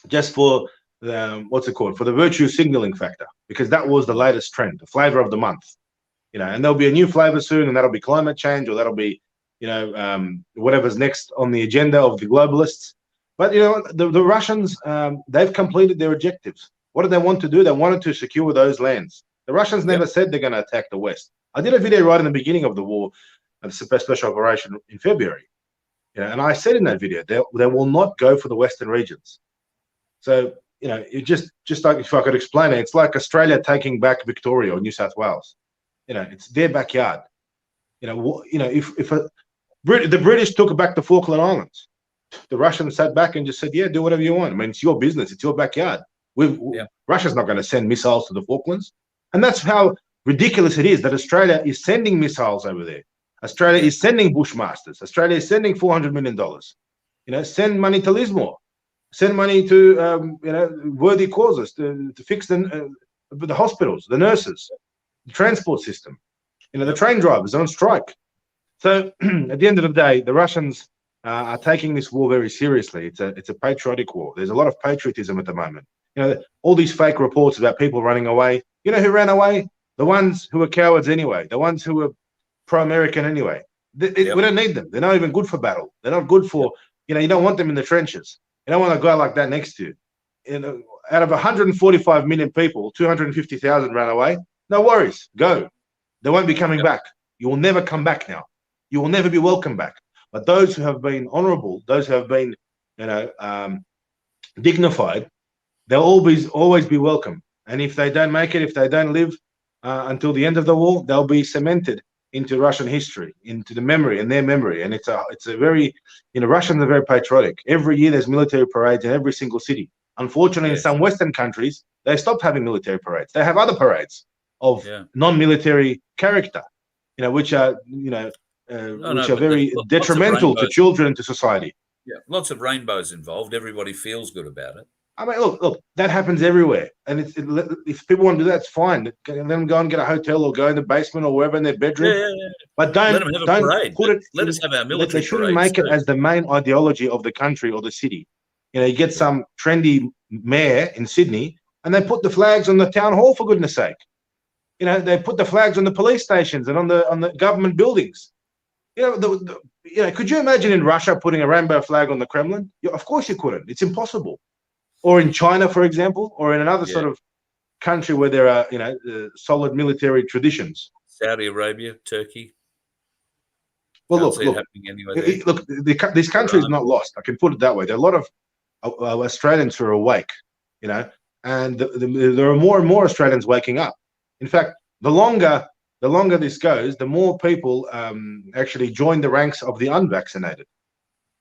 just for for the virtue signaling factor, because that was the latest trend, the flavor of the month. And there'll be a new flavor soon, and that'll be climate change, or that'll be whatever's next on the agenda of the globalists. But the Russians, they've completed their objectives. What did they want to do? They wanted to secure those lands. The Russians never said they're going to attack the West. I did a video right in the beginning of the war, the special operation in February, and I said in that video they will not go for the Western regions. So it just like, if I could explain it, it's like Australia taking back Victoria or New South Wales. It's their backyard. If the British took back the Falkland Islands, the Russians sat back and just said, yeah, do whatever you want. I mean, it's your business. It's your backyard. Russia's not going to send missiles to the Falklands. And that's how ridiculous it is that Australia is sending missiles over there. Australia is sending Bushmasters. Australia is sending $400 million. Send money to Lismore. Send money to worthy causes to fix the hospitals, the nurses, the transport system. The train drivers are on strike. So at the end of the day, the Russians are taking this war very seriously. It's a patriotic war. There's a lot of patriotism at the moment. All these fake reports about people running away. You know who ran away? The ones who were cowards anyway. The ones who were pro-American anyway. We don't need them. They're not even good for battle. They're not good for, you don't want them in the trenches. You don't want a guy like that next to you. Out of 145 million people, 250,000 ran away. No worries. Go. They won't be coming back. You will never come back now. You will never be welcome back. But those who have been honorable, those who have been, dignified, they'll always be welcome. And if they don't make it, if they don't live until the end of the war, they'll be cemented into Russian history, into the memory and their memory. And it's a very, Russians are very patriotic. Every year there's military parades in every single city. Unfortunately, in some Western countries, they stopped having military parades. They have other parades of non-military character, which are, which are very detrimental to children and to society. Yeah, lots of rainbows involved. Everybody feels good about it. I mean, look, that happens everywhere. And if people want to do that, it's fine. Let them go and get a hotel or go in the basement or wherever in their bedroom. Yeah. But don't put it. Let us have our military. They shouldn't make it as the main ideology of the country or the city. You get some trendy mayor in Sydney and they put the flags on the town hall, for goodness sake. They put the flags on the police stations and on the government buildings. Could you imagine in Russia putting a rainbow flag on the Kremlin? Of course you couldn't. It's impossible. Or in China, for example, or in another sort of country where there are, solid military traditions. Saudi Arabia, Turkey. Well, look, this country is not lost. I can put it that way. There are a lot of Australians who are awake, and there are more and more Australians waking up. In fact, the longer this goes, the more people actually join the ranks of the unvaccinated,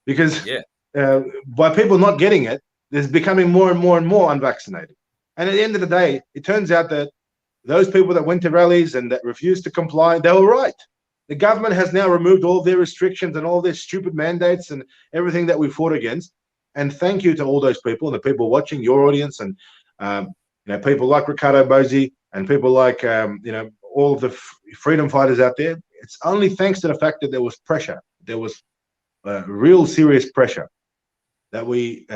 because by people not getting it, there's becoming more and more and more unvaccinated. And at the end of the day, it turns out that those people that went to rallies and that refused to comply, they were right. The government has now removed all their restrictions and all their stupid mandates and everything that we fought against. And thank you to all those people and the people watching, your audience, and people like Ricardo Bosi and people like all of the freedom fighters out there. It's only thanks to the fact that there was pressure. There was real serious pressure that we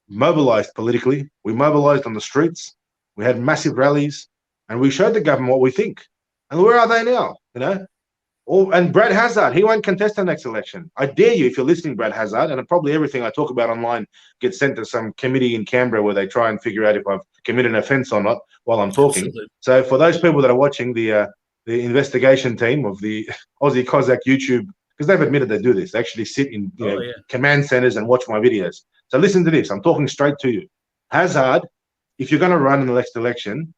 mobilized politically. We mobilized on the streets. We had massive rallies, and we showed the government what we think. And where are they now? And Brad Hazard, he won't contest the next election. I dare you, if you're listening, Brad Hazard, and probably everything I talk about online gets sent to some committee in Canberra where they try and figure out if I've committed an offence or not while I'm talking. Absolutely. So for those people that are watching the investigation team of the Aussie Cossack YouTube, because they've admitted they do this, they actually sit in command centres and watch my videos. So listen to this. I'm talking straight to you. Hazard, if you're going to run in the next election,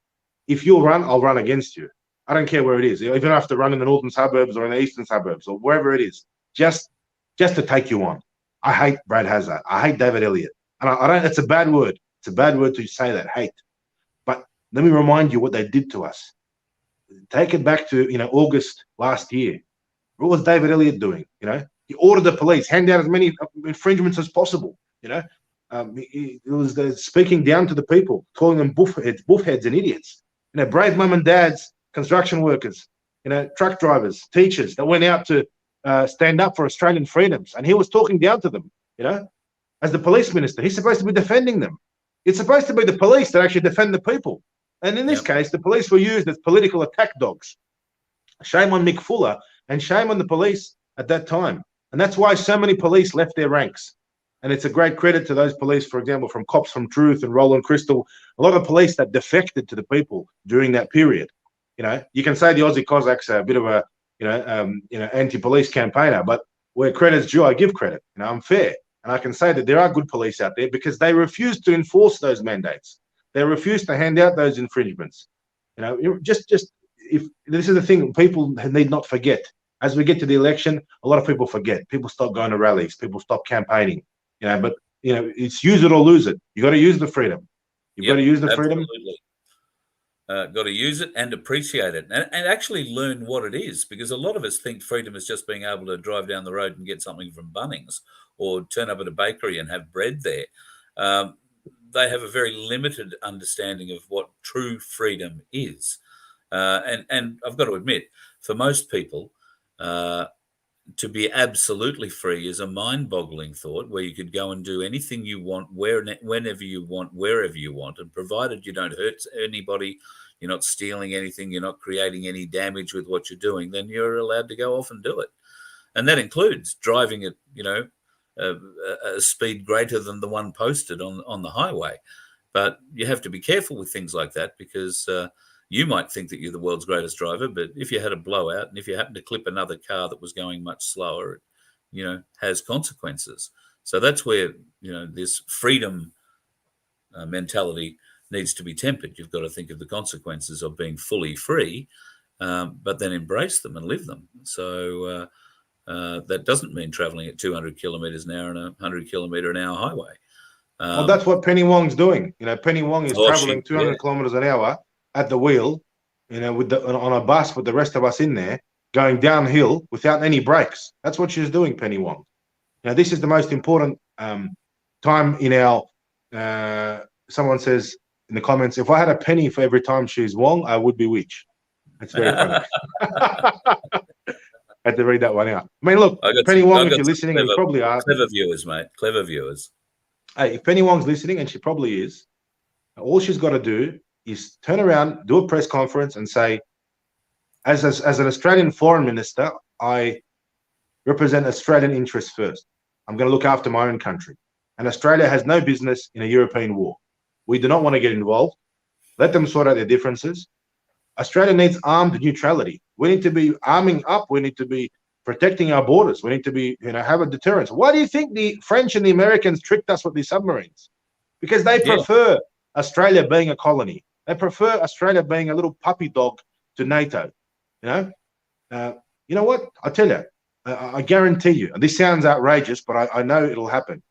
if you'll run, I'll run against you. I don't care where it is. Even have to run in the northern suburbs or in the eastern suburbs or wherever it is, just to take you on. I hate Brad Hazard. I hate David Elliott. And I don't, it's a bad word. It's a bad word to say that, hate. But let me remind you what they did to us. Take it back to, August last year. What was David Elliott doing? He ordered the police, hand down as many infringements as possible. It was speaking down to the people, calling them buff heads and idiots. Brave mum and dads, construction workers, truck drivers, teachers that went out to stand up for Australian freedoms. And he was talking down to them, as the police minister. He's supposed to be defending them. It's supposed to be the police that actually defend the people. And in this case, the police were used as political attack dogs. Shame on Mick Fuller and shame on the police at that time. And that's why so many police left their ranks. And it's a great credit to those police, for example, from Cops from Truth and Roland Crystal, a lot of police that defected to the people during that period. You can say the Aussie Cossacks are a bit of a, anti-police campaigner, but where credit's due, I give credit. I'm fair. And I can say that there are good police out there because they refuse to enforce those mandates. They refuse to hand out those infringements. Just if this is the thing, people need not forget. As we get to the election, a lot of people forget. People stop going to rallies. People stop campaigning. But it's use it or lose it. You got to use the freedom. You've got to use the freedom. Got to use it and appreciate it and actually learn what it is, because a lot of us think freedom is just being able to drive down the road and get something from Bunnings or turn up at a bakery and have bread there. They have a very limited understanding of what true freedom is. And I've got to admit, for most people, to be absolutely free is a mind-boggling thought where you could go and do anything you want, whenever you want, wherever you want, and provided you don't hurt anybody, you're not stealing anything, you're not creating any damage with what you're doing, then you're allowed to go off and do it. And that includes driving at, a speed greater than the one posted on the highway. But you have to be careful with things like that because you might think that you're the world's greatest driver, but if you had a blowout and if you happen to clip another car that was going much slower, it, has consequences. So that's where, this freedom mentality needs to be tempered. You've got to think of the consequences of being fully free, but then embrace them and live them. So that doesn't mean traveling at 200 kilometres an hour on a 100 kilometre an hour highway. Well, that's what Penny Wong's doing. Penny Wong is traveling 200 kilometres an hour at the wheel, on a bus with the rest of us in there, going downhill without any brakes. That's what she's doing, Penny Wong. This is the most important time in our. Someone says in the comments, if I had a penny for every time she's Wong, I would be which. That's very funny. I had to read that one out. I mean, look, Penny Wong, if you're listening, you probably are. Clever viewers, mate. Clever viewers. Hey, if Penny Wong's listening, and she probably is, all she's got to do is turn around, do a press conference and say, as an Australian foreign minister, I represent Australian interests first. I'm going to look after my own country. And Australia has no business in a European war. We do not want to get involved. Let them sort out their differences. Australia needs armed neutrality. We need to be arming up. We need to be protecting our borders. We need to be, have a deterrence. Why do you think the French and the Americans tricked us with these submarines? Because they prefer Australia being a colony. They prefer Australia being a little puppy dog to NATO. You know what? I'll tell you. I guarantee you. And this sounds outrageous, but I know it'll happen.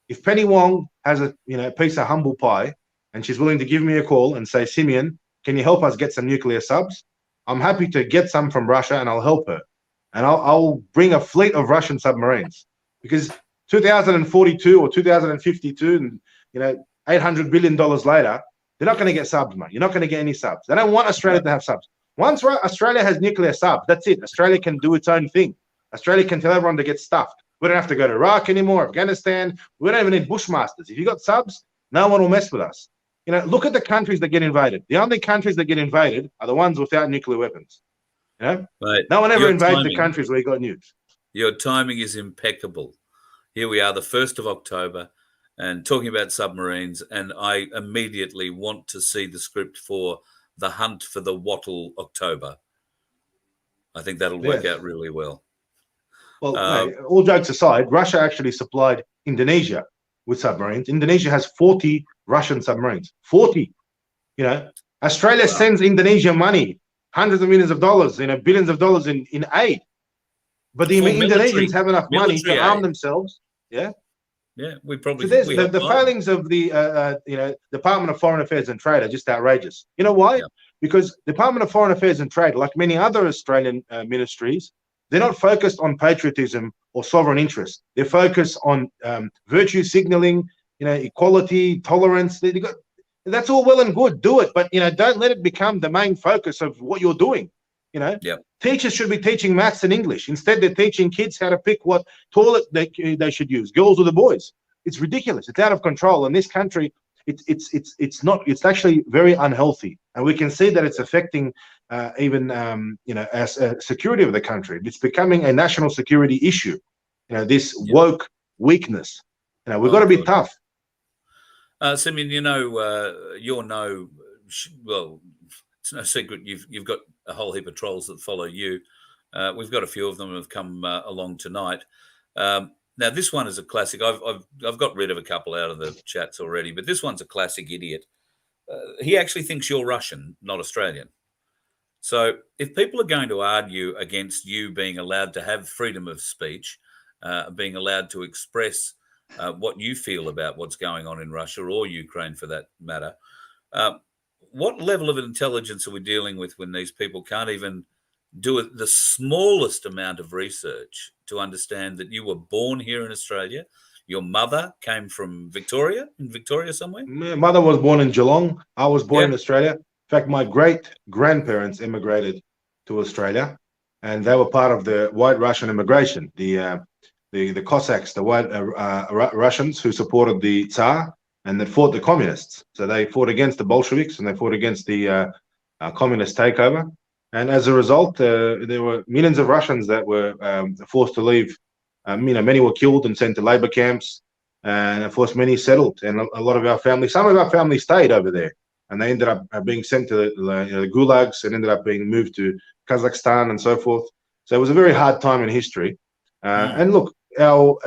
If Penny Wong has a piece of humble pie, and she's willing to give me a call and say, Simeon, can you help us get some nuclear subs? I'm happy to get some from Russia, and I'll help her. And I'll bring a fleet of Russian submarines, because 2042 or 2052, and $800 billion later, they're not going to get subs, mate. You're not going to get any subs. They don't want Australia to have subs. Once Australia has nuclear subs, that's it. Australia can do its own thing. Australia can tell everyone to get stuffed. We don't have to go to Iraq anymore, Afghanistan. We don't even need bushmasters. If you got subs, no one will mess with us. Look at the countries that get invaded. The only countries that get invaded are the ones without nuclear weapons. Right. No one ever invades the countries where you got nukes. Your timing is impeccable. Here we are, the 1st of October, and talking about submarines, and I immediately want to see the script for the hunt for the Wattle October. I think that'll work out really well. Well, all jokes aside, Russia actually supplied Indonesia with submarines. Indonesia has 40 Russian submarines. 40. Australia sends Indonesia money, hundreds of millions of dollars, billions of dollars in aid. But the Indonesians have enough money to arm themselves. Yeah. Yeah, we probably. So the failings of the Department of Foreign Affairs and Trade are just outrageous. You know why? Yeah. Because Department of Foreign Affairs and Trade, like many other Australian ministries, they're not focused on patriotism or sovereign interest. They're focused on virtue signaling, equality, tolerance. That's all well and good. Do it, but don't let it become the main focus of what you're doing. Teachers should be teaching maths and English. Instead, they're teaching kids how to pick what toilet they should use, girls or the boys. It's ridiculous. It's out of control. In this country, it's actually very unhealthy, and we can see that it's affecting even as security of the country. It's becoming a national security issue. This woke weakness. We've got to be tough. Simeon, well, it's no secret you've got a whole heap of trolls that follow you. We've got a few of them who have come along tonight. Now, this one is a classic. I've got rid of a couple out of the chats already, but this one's a classic idiot. He actually thinks you're Russian, not Australian. So if people are going to argue against you being allowed to have freedom of speech, being allowed to express what you feel about what's going on in Russia or Ukraine for that matter, what level of intelligence are we dealing with when these people can't even do the smallest amount of research to understand that you were born here in Australia? Your mother came from Victoria, somewhere? My mother was born in Geelong. I was born in Australia. In fact, my great-grandparents immigrated to Australia, and they were part of the White Russian immigration, the Cossacks, the White Russians who supported the Tsar and that fought the communists. So they fought against the Bolsheviks and they fought against the communist takeover. And as a result, there were millions of Russians that were forced to leave. Many were killed and sent to labor camps, and of course, many settled. And a lot of our family, some of our family stayed over there, and they ended up being sent to the gulags and ended up being moved to Kazakhstan and so forth. So it was a very hard time in history. And look, our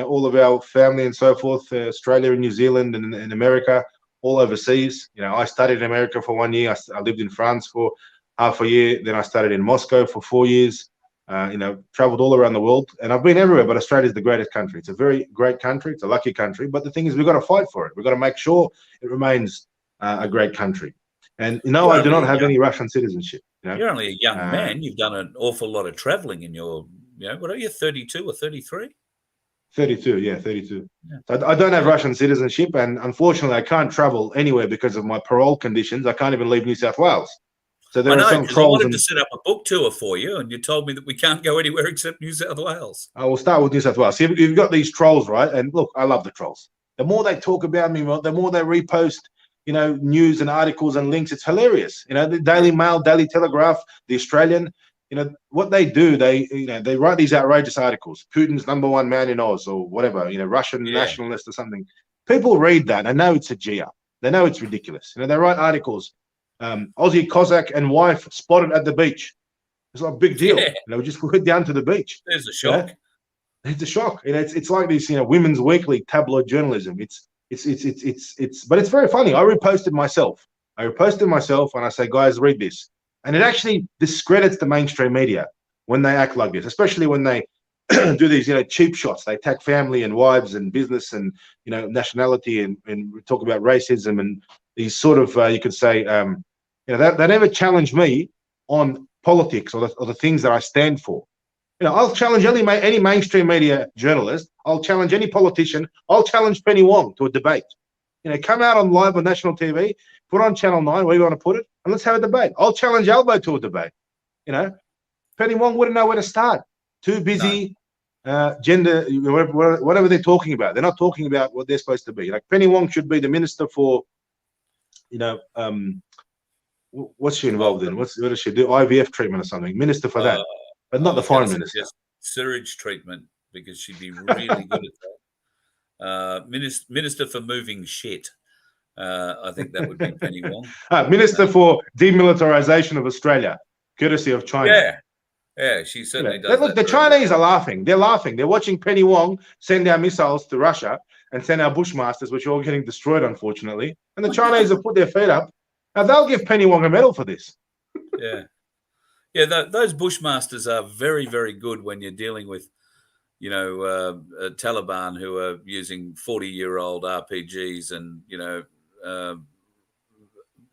all of our family and so forth, Australia and New Zealand and America, all overseas. I studied in America for 1 year. I lived in France for half a year. Then I studied in Moscow for 4 years. Traveled all around the world, and I've been everywhere. But Australia is the greatest country. It's a very great country. It's a lucky country. But the thing is, we've got to fight for it. We've got to make sure it remains a great country. And I do not have any Russian citizenship. You're only a young man. You've done an awful lot of traveling in your, what are you, 32 or 33? 32, yeah, 32. Yeah. So I don't have Russian citizenship, and unfortunately, I can't travel anywhere because of my parole conditions. I can't even leave New South Wales. So there are some trolls. I wanted to set up a book tour for you, and you told me that we can't go anywhere except New South Wales. I will start with New South Wales. See, you've got these trolls, right? And look, I love the trolls. The more they talk about me, the more they repost, news and articles and links. It's hilarious. The Daily Mail, Daily Telegraph, the Australian. What they do, they write these outrageous articles. Putin's #1 man in Oz, or whatever. Russian nationalist or something. People read that and know it's a G up. They know it's ridiculous. They write articles. Aussie Cossack and wife spotted at the beach. It's like a big deal. We just went down to the beach. There's a shock. It's a shock. It's like this, Women's Weekly tabloid journalism. But it's very funny. I reposted myself, and I say, guys, read this. And it actually discredits the mainstream media when they act like this, especially when they do these, cheap shots. They attack family and wives and business and, nationality and talk about racism and these sort of you could say, they never challenge me on politics or the things that I stand for. I'll challenge any mainstream media journalist. I'll challenge any politician. I'll challenge Penny Wong to a debate. Come out on live on national TV, put on Channel 9, where you want to put it, and let's have a debate. I'll challenge Albo to a debate. Penny Wong wouldn't know where to start. Too busy, gender, whatever they're talking about. They're not talking about what they're supposed to be. Like Penny Wong should be the minister for, what's she involved in? What does she do? IVF treatment or something? Minister for that, but not the foreign minister. Yes, sewage treatment, because she'd be really good at that. Minister for moving shit. I think that would be Penny Wong. Minister for demilitarization of Australia, courtesy of China. Yeah, she certainly does. Look, the Chinese are laughing. They're laughing. They're watching Penny Wong send our missiles to Russia and send our Bushmasters, which are all getting destroyed, unfortunately. And the Chinese have put their feet up. Now, they'll give Penny Wong a medal for this. Those Bushmasters are very, very good when you're dealing with, Taliban who are using 40-year-old RPGs and,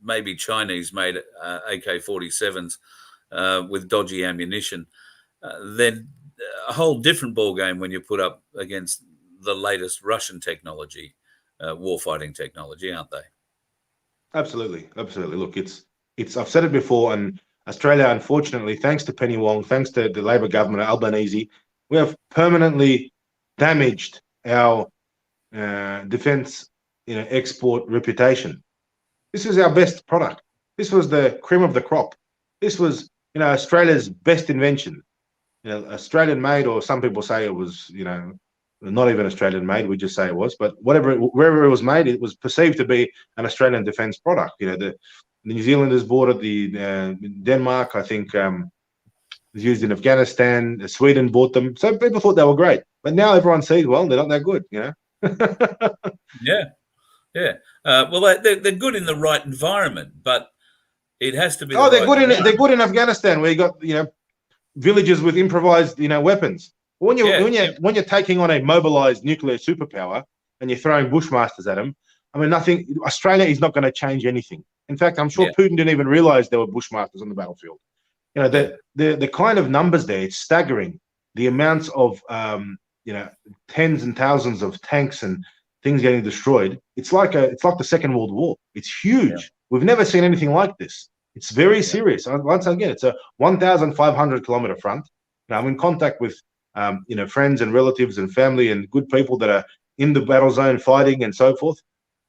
maybe Chinese-made AK-47s with dodgy ammunition. Then a whole different ballgame when you put up against the latest Russian technology, warfighting technology, aren't they? Absolutely. Look, it's I've said it before, and Australia, unfortunately, thanks to Penny Wong, thanks to the Labor government, Albanese, we have permanently damaged our defence, export reputation. This is our best product. This was the cream of the crop. This was, Australia's best invention. Australian made, or some people say it was, not even Australian made. We just say it was, but wherever it was made, it was perceived to be an Australian defence product. The New Zealanders bought it. The Denmark, I think, was used in Afghanistan. Sweden bought them. So people thought they were great, but now everyone sees, well, they're not that good. Yeah. Well, they're good in the right environment, but it has to be. They're good in Afghanistan, where you got villages with improvised weapons. When you're taking on a mobilized nuclear superpower and you're throwing Bushmasters at them, nothing. Australia is not going to change anything. In fact, I'm sure Putin didn't even realize there were Bushmasters on the battlefield. The kind of numbers there, it's staggering. The amounts of tens and thousands of tanks and things getting destroyed. It's like the Second World War. It's huge. Yeah. We've never seen anything like this. It's very serious. Once again, it's a 1,500 kilometer front. Now, I'm in contact with friends and relatives and family and good people that are in the battle zone fighting and so forth.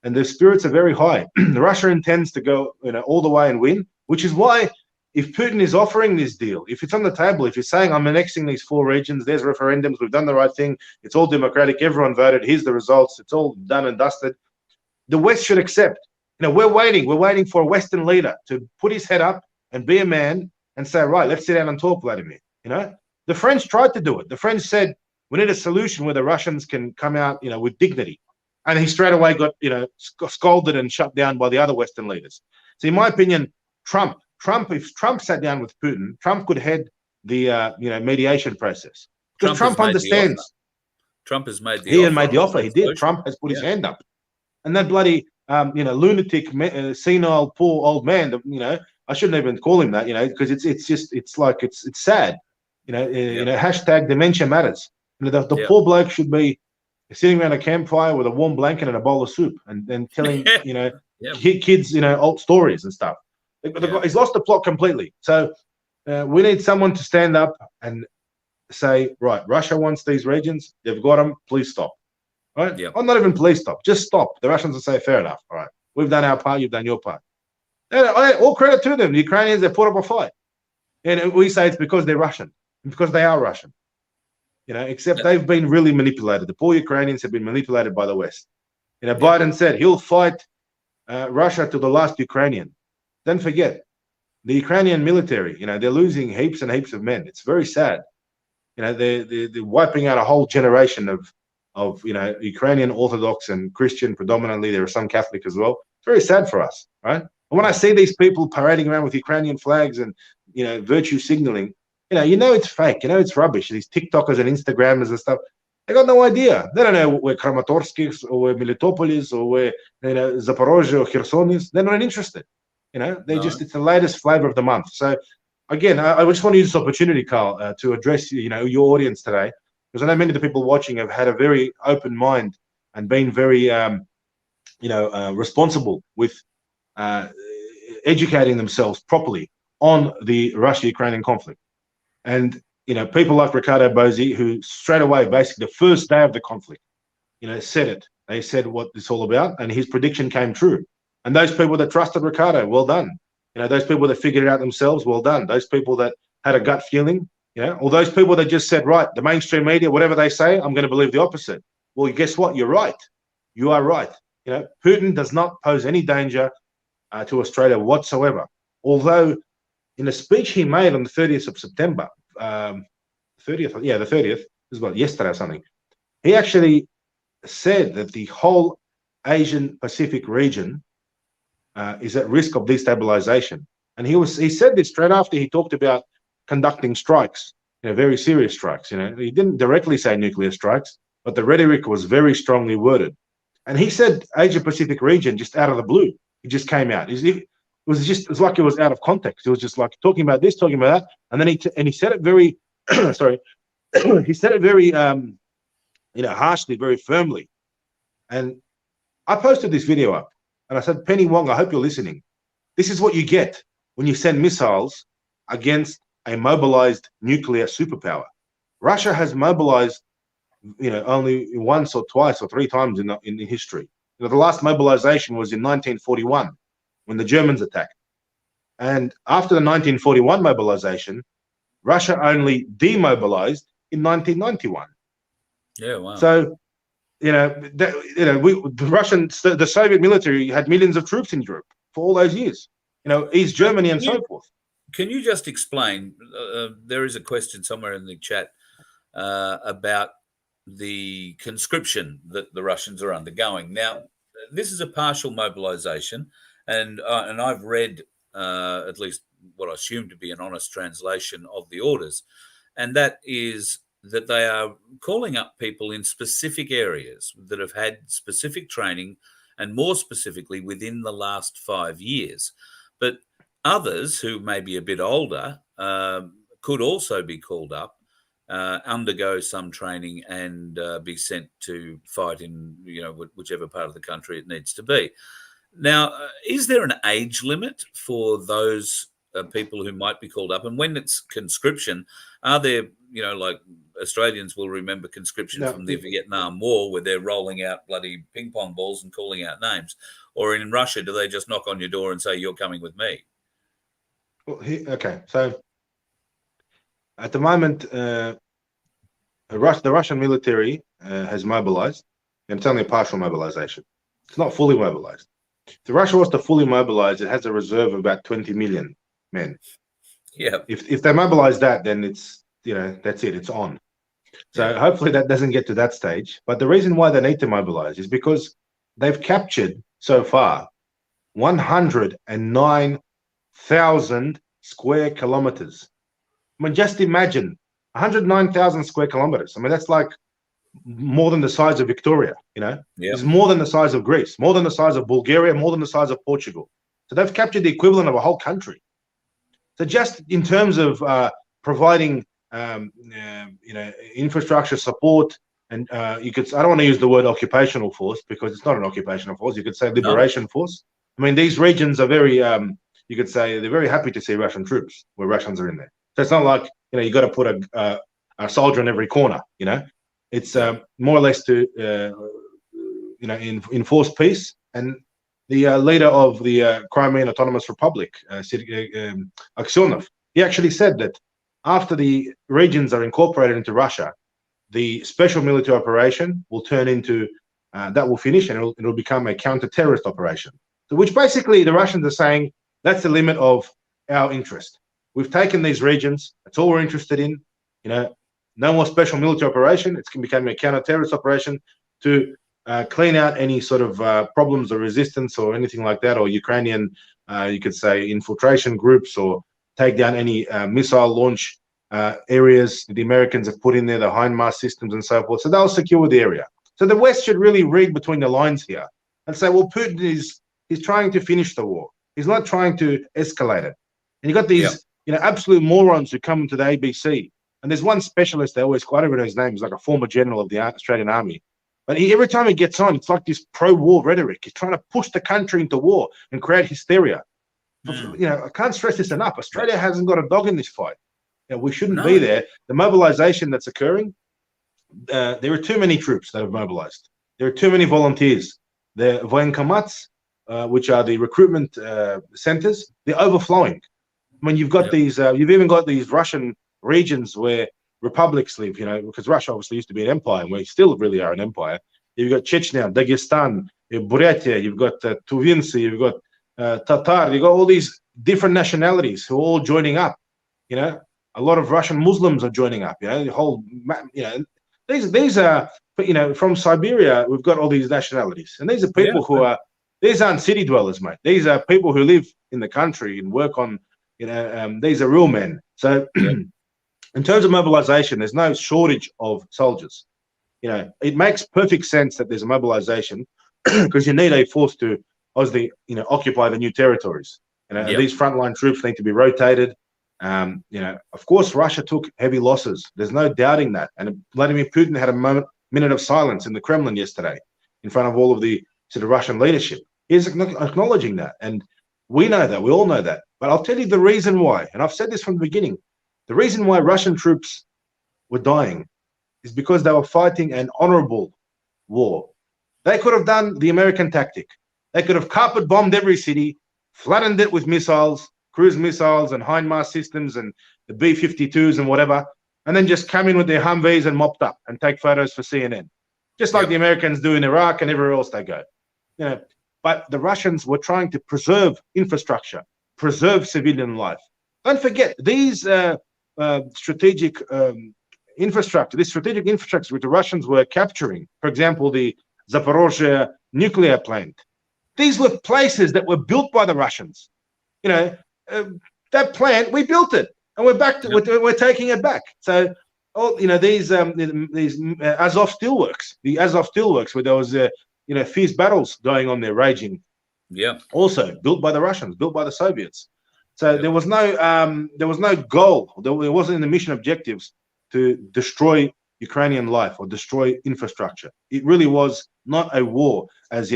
And their spirits are very high. Russia intends to go all the way and win, which is why if Putin is offering this deal, if it's on the table, if he's saying, I'm annexing these 4 regions, there's referendums, we've done the right thing, it's all democratic, everyone voted, here's the results, it's all done and dusted, the West should accept. We're waiting for a Western leader to put his head up and be a man and say, right, let's sit down and talk, Vladimir. The French tried to do it. The French said, we need a solution where the Russians can come out, with dignity. And he straight away got, scolded and shut down by the other Western leaders. So in my opinion, if Trump sat down with Putin, Trump could head the, mediation process. Because Trump understands. Trump has made the offer. He had made the offer. He did. Trump has put his hand up. And that bloody, lunatic, senile, poor old man, I shouldn't even call him that, because it's sad. Hashtag dementia matters. The poor bloke should be sitting around a campfire with a warm blanket and a bowl of soup and telling, kids, old stories and stuff. He's lost the plot completely. So we need someone to stand up and say, right, Russia wants these regions. They've got them. Please stop. Right? Yeah. Or not even please stop. Just stop. The Russians will say, fair enough. All right. We've done our part. You've done your part. And all credit to them. The Ukrainians, they put up a fight. And we say it's because they're Russian. Because they are Russian. Except they've been really manipulated. The poor Ukrainians have been manipulated by the West. Biden said he'll fight Russia to the last Ukrainian. Don't forget, the Ukrainian military, they're losing heaps and heaps of men. It's very sad. They're wiping out a whole generation of Ukrainian Orthodox and Christian predominantly. There are some Catholic as well. It's very sad for us, right? And when I see these people parading around with Ukrainian flags and, virtue signaling, it's fake. It's rubbish. These TikTokers and Instagrammers and stuff. They got no idea. They don't know where Kramatorsk or where Melitopolis or where Zaporozhye or Kherson is. They're not interested. It's the latest flavor of the month. So again, I just want to use this opportunity, Carl, to address your audience today, because I know many of the people watching have had a very open mind and been very responsible with educating themselves properly on the Russia-Ukrainian conflict. And people like Ricardo Bozzi, who straight away, basically the first day of the conflict, said it. They said what it's all about, and his prediction came true. And those people that trusted Ricardo, well done. Those people that figured it out themselves, well done. Those people that had a gut feeling, or those people that just said, right, the mainstream media, whatever they say, I'm going to believe the opposite. Well, guess what? You're right. You are right. Putin does not pose any danger to Australia whatsoever. Although, in a speech he made on the 30th of September, the 30th, this is about yesterday or something, he actually said that the whole Asian Pacific region is at risk of destabilization. And he said this straight after he talked about conducting strikes, very serious strikes. He didn't directly say nuclear strikes, but the rhetoric was very strongly worded. And he said Asia Pacific region just out of the blue. It just came out. It was like it was out of context. It was just like talking about this, talking about that, and then he said it very sorry. He said it very harshly, very firmly. And I posted this video up, and I said, Penny Wong, I hope you're listening. This is what you get when you send missiles against a mobilized nuclear superpower. Russia has mobilized, only once or twice or three times in history. The last mobilization was in 1941 when the Germans attacked. And after the 1941 mobilization, Russia only demobilized in 1991. Yeah, wow. So, the Soviet military had millions of troops in Europe for all those years, East Germany and so forth. Can you just explain? There is a question somewhere in the chat about the conscription that the Russians are undergoing. Now, this is a partial mobilization, and I've read at least what I assume to be an honest translation of the orders, and that is that they are calling up people in specific areas that have had specific training, and more specifically within the last 5 years. But others who may be a bit older could also be called up, undergo some training, and be sent to fight in whichever part of the country it needs to be. Now, is there an age limit for those people who might be called up? And when it's conscription, are there, like Australians will remember conscription from the Vietnam War, where they're rolling out bloody ping pong balls and calling out names? Or in Russia, do they just knock on your door and say, you're coming with me? Well, okay, so at the moment, the Russian military has mobilized, and it's only a partial mobilization. It's not fully mobilized. If Russia was to fully mobilize, it has a reserve of about 20 million men. Yeah. If they mobilize that, then it's, that's it, it's on. So hopefully that doesn't get to that stage. But the reason why they need to mobilize is because they've captured so far 109,000 square kilometers. I mean, just imagine 109,000 square kilometers. I mean, that's like more than the size of Victoria, It's more than the size of Greece, more than the size of Bulgaria, more than the size of Portugal. So they've captured the equivalent of a whole country. So just in terms of providing, infrastructure support, and I don't want to use the word occupational force, because it's not an occupational force. You could say liberation force. I mean, these regions are very, you could say they're very happy to see Russian troops where Russians are in there. So it's not like, you got to put a soldier in every corner, It's more or less to, enforce peace. And the leader of the Crimean Autonomous Republic, Aksyonov, he actually said that after the regions are incorporated into Russia, the special military operation will turn into, that will finish, and it'll become a counter-terrorist operation. So which basically the Russians are saying, that's the limit of our interest. We've taken these regions. That's all we're interested in. No more special military operation. It's becoming a counter-terrorist operation to clean out any sort of problems or resistance or anything like that, or Ukrainian, you could say, infiltration groups, or take down any missile launch areas that the Americans have put in there, the HIMARS systems and so forth. So they'll secure the area. So the West should really read between the lines here and say, well, Putin he's trying to finish the war. He's not trying to escalate it. And you got these, absolute morons who come into the ABC. And there's one specialist they always quote, I don't know his name. He's like a former general of the Australian Army. But every time he gets on, it's like this pro-war rhetoric. He's trying to push the country into war and create hysteria. I can't stress this enough. Australia hasn't got a dog in this fight. We shouldn't be there. The mobilization that's occurring, there are too many troops that have mobilized. There are too many volunteers. The voenkomats, which are the recruitment centers, they're overflowing. I mean, you've got these, you've even got these Russian regions where republics live, because Russia obviously used to be an empire, and we still really are an empire. You've got Chechnya, Dagestan, Buryatia, you've got Tuvinцы, you've got Tatar, you've got all these different nationalities who are all joining up. A lot of Russian Muslims are joining up. The whole, these are, from Siberia, we've got all these nationalities, and these are people who are, these aren't city dwellers, mate. These are people who live in the country and work on, these are real men. So in terms of mobilization, there's no shortage of soldiers. It makes perfect sense that there's a mobilization because you need a force to obviously, occupy the new territories. These frontline troops need to be rotated. Of course, Russia took heavy losses. There's no doubting that. And Vladimir Putin had a minute of silence in the Kremlin yesterday in front of all of the sort of Russian leadership. He's acknowledging that. And we know that. We all know that. But I'll tell you the reason why. And I've said this from the beginning. The reason why Russian troops were dying is because they were fighting an honorable war. They could have done the American tactic. They could have carpet bombed every city, flattened it with missiles, cruise missiles and HIMARS systems and the B-52s and whatever, and then just come in with their Humvees and mopped up and take photos for CNN, just like the Americans do in Iraq and everywhere else they go. But the Russians were trying to preserve infrastructure, preserve civilian life. Don't forget, these strategic infrastructure, this strategic infrastructure which the Russians were capturing, for example, the Zaporozhye nuclear plant, these were places that were built by the Russians. That plant, we built it, and we're back to we're taking it back. So, these Azov Steelworks, the Azov Steelworks, where there was fierce battles going on there, raging. Also built by the Russians, built by the Soviets. So there was no goal. There wasn't in the mission objectives to destroy Ukrainian life or destroy infrastructure. It really was not a war, as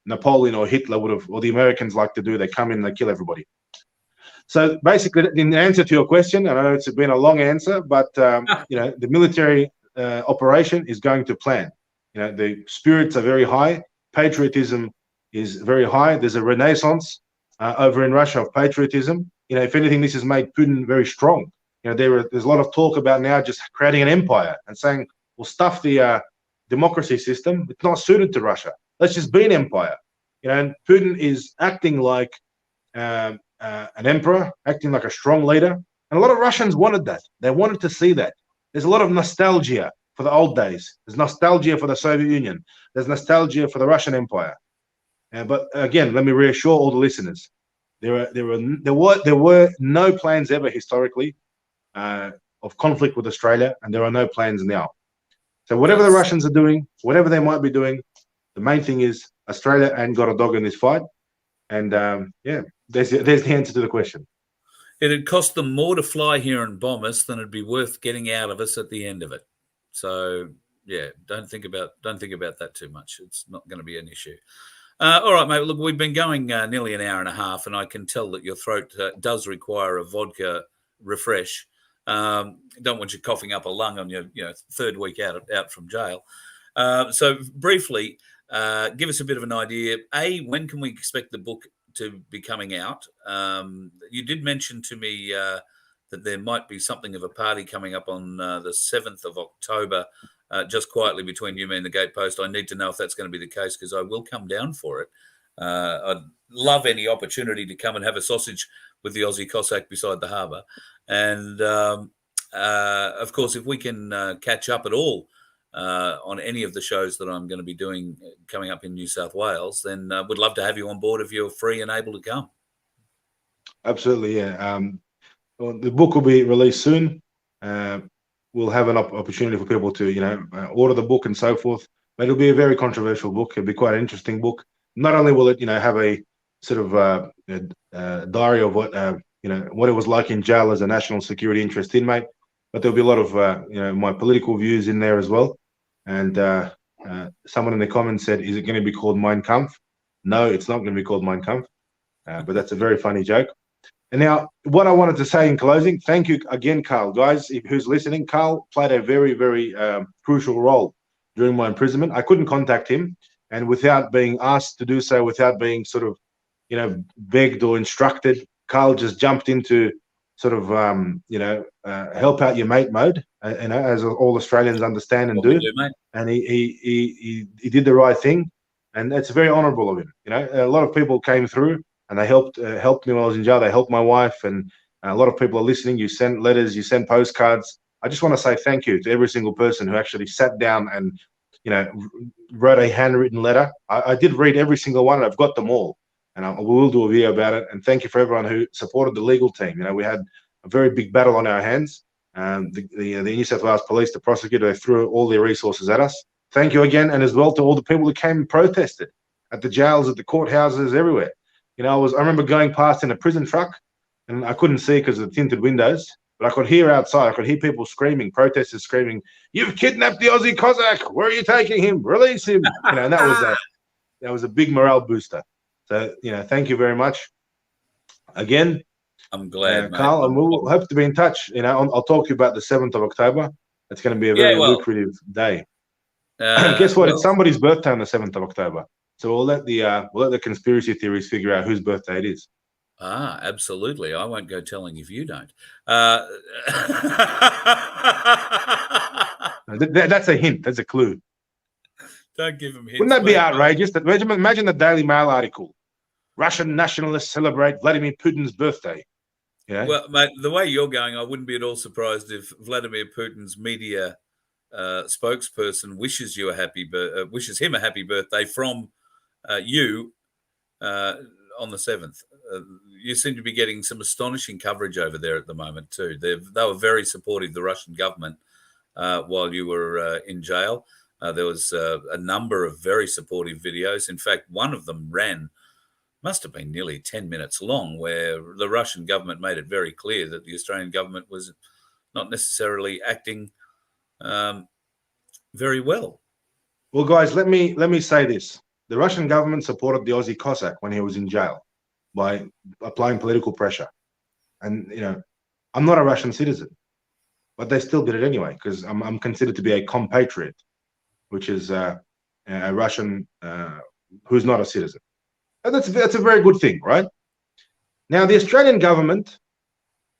Napoleon or Hitler would have, or the Americans like to do. They come in and they kill everybody. So basically, in answer to your question, I know it's been a long answer, but the military operation is going to plan. The spirits are very high. Patriotism is very high. There's a renaissance over in Russia of patriotism. If anything, this has made Putin very strong. There's a lot of talk about now just creating an empire and saying, we'll stuff the democracy system. It's not suited to Russia. Let's just be an empire. And Putin is acting like an emperor, acting like a strong leader. And a lot of Russians wanted that. They wanted to see that. There's a lot of nostalgia for the old days. There's nostalgia for the Soviet Union. There's nostalgia for the Russian Empire. But again, let me reassure all the listeners: there were no plans ever historically of conflict with Australia, and there are no plans now. So whatever the Russians are doing, whatever they might be doing, the main thing is Australia ain't got a dog in this fight. And there's the answer to the question. It'd cost them more to fly here and bomb us than it'd be worth getting out of us at the end of it. So don't think about that too much. It's not going to be an issue. All right, mate. Look, we've been going nearly an hour and a half, and I can tell that your throat does require a vodka refresh. Don't want you coughing up a lung on your third week out from jail. So briefly, give us a bit of an idea. When can we expect the book to be coming out? You did mention to me that there might be something of a party coming up on the 7th of October, just quietly between you, me and the Gatepost. I need to know if that's going to be the case, because I will come down for it. I'd love any opportunity to come and have a sausage with the Aussie Cossack beside the harbour. And, of course, if we can catch up at all on any of the shows that I'm going to be doing coming up in New South Wales, then would love to have you on board if you're free and able to come. Absolutely, yeah. Well, the book will be released soon. we'll have an opportunity for people to, order the book and so forth. But it'll be a very controversial book. It'll be quite an interesting book. Not only will it, have a sort of diary of what, what it was like in jail as a national security interest inmate, but there'll be a lot of, my political views in there as well. And someone in the comments said, "Is it going to be called Mein Kampf?" No, it's not going to be called Mein Kampf. But that's a very funny joke. And now, what I wanted to say in closing, thank you again, Carl. Guys, who's listening, Carl played a very, very crucial role during my imprisonment. I couldn't contact him, and without being asked to do so, without being sort of, begged or instructed, Carl just jumped into sort of, help out your mate mode, as all Australians understand and do. And he did the right thing, and it's very honourable of him. A lot of people came through. And they helped me when I was in jail. They helped my wife, and a lot of people are listening. You sent letters, you sent postcards. I just want to say thank you to every single person who actually sat down and, wrote a handwritten letter. I did read every single one, and I've got them all. And we will do a video about it. And thank you for everyone who supported the legal team. We had a very big battle on our hands. The New South Wales Police, the prosecutor, they threw all their resources at us. Thank you again, and as well to all the people who came and protested at the jails, at the courthouses, everywhere. I remember going past in a prison truck, and I couldn't see because of the tinted windows, but I could hear outside. I could hear people screaming, protesters screaming, "You've kidnapped the Aussie Cossack! Where are you taking him? Release him!" And that was a big morale booster. So, thank you very much again. I'm glad, Carl, and we'll hope to be in touch. I'll talk to you about the 7th of October. It's going to be a very lucrative day. Guess what? It's somebody's birthday on the 7th of October. So we'll let the conspiracy theories figure out whose birthday it is. Ah, absolutely. I won't go telling if you don't. That's a hint. That's a clue. Don't give them hints. Wouldn't that be outrageous? Imagine the Daily Mail article. Russian nationalists celebrate Vladimir Putin's birthday. Well, mate, the way you're going, I wouldn't be at all surprised if Vladimir Putin's media spokesperson wishes him a happy birthday from you on the 7th. You seem to be getting some astonishing coverage over there at the moment too. They were very supportive, the Russian government, while you were in jail. There was a number of very supportive videos. In fact, one of them must have been nearly 10 minutes long, where the Russian government made it very clear that the Australian government was not necessarily acting very well. Well, guys, let me say this. The Russian government supported the Aussie Cossack when he was in jail by applying political pressure. And, I'm not a Russian citizen, but they still did it anyway, because I'm considered to be a compatriot, which is a Russian who's not a citizen. And that's a very good thing, right? Now, the Australian government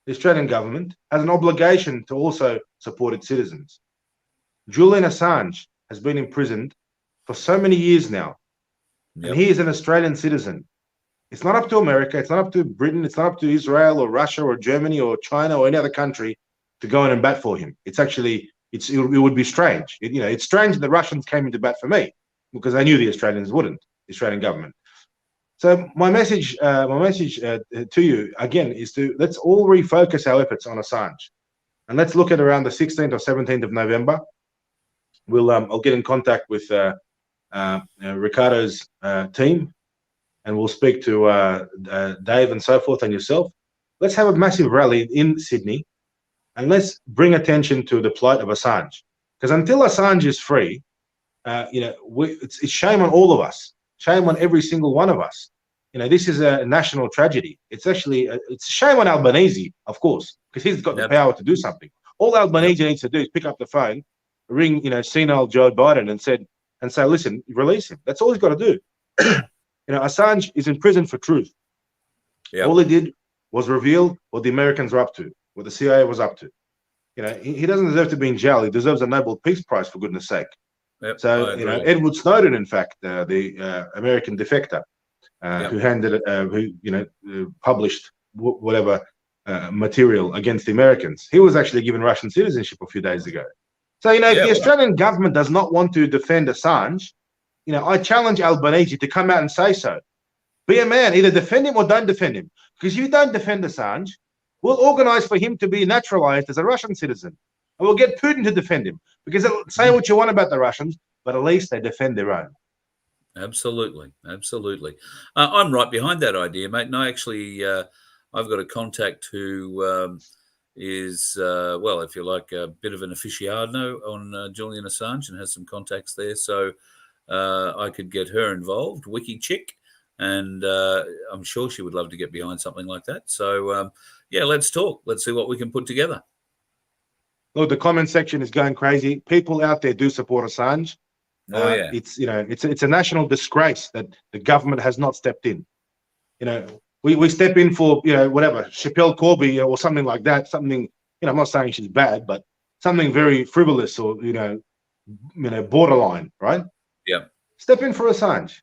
has an obligation to also support its citizens. Julian Assange has been imprisoned for so many years now. Yep. And he is an Australian citizen. It's not up to America. It's not up to Britain. It's not up to Israel or Russia or Germany or China or any other country to go in and bat for him. It would be strange. It's strange that the Russians came into bat for me, because I knew the Australians wouldn't, the Australian government. So my message to you again is let's all refocus our efforts on Assange, and let's look at around the 16th or 17th of November. I'll get in contact with Ricardo's team, and we'll speak to Dave and so forth, and yourself. Let's have a massive rally in Sydney, and let's bring attention to the plight of Assange. Because until Assange is free, it's shame on all of us. Shame on every single one of us. This is a national tragedy. It's actually it's a shame on Albanese, of course, because he's got the power to do something. All Albanese needs to do is pick up the phone, ring senile Joe Biden, and say, listen, release him. That's all he's got to do. Assange is in prison for truth. Yep. All he did was reveal what the Americans were up to, what the CIA was up to. He doesn't deserve to be in jail. He deserves a Nobel Peace Prize, for goodness sake. Yep, so, Edward Snowden, in fact, the American defector, who published whatever material against the Americans, he was actually given Russian citizenship a few days ago. So, if the Australian government does not want to defend Assange, I challenge Albanese to come out and say so. Be a man, either defend him or don't defend him. Because if you don't defend Assange, We'll organize for him to be naturalized as a Russian citizen. And we'll get Putin to defend him. Because say what you want about the Russians, but at least they defend their own. Absolutely, absolutely. I'm right behind that idea, mate. And I actually, I've got a contact who is, well, if you like, a bit of an aficionado on Julian Assange and has some contacts there. So I could get her involved, Wiki Chick, and I'm sure she would love to get behind something like that. So, yeah, let's talk. Let's see what we can put together. Look, the comment section is going crazy. People out there do support Assange. Oh, yeah. It's a national disgrace that the government has not stepped in. We step in for whatever Chappelle Corby or something like that. Something I'm not saying she's bad, but something very frivolous or borderline, right? Yeah. Step in for Assange.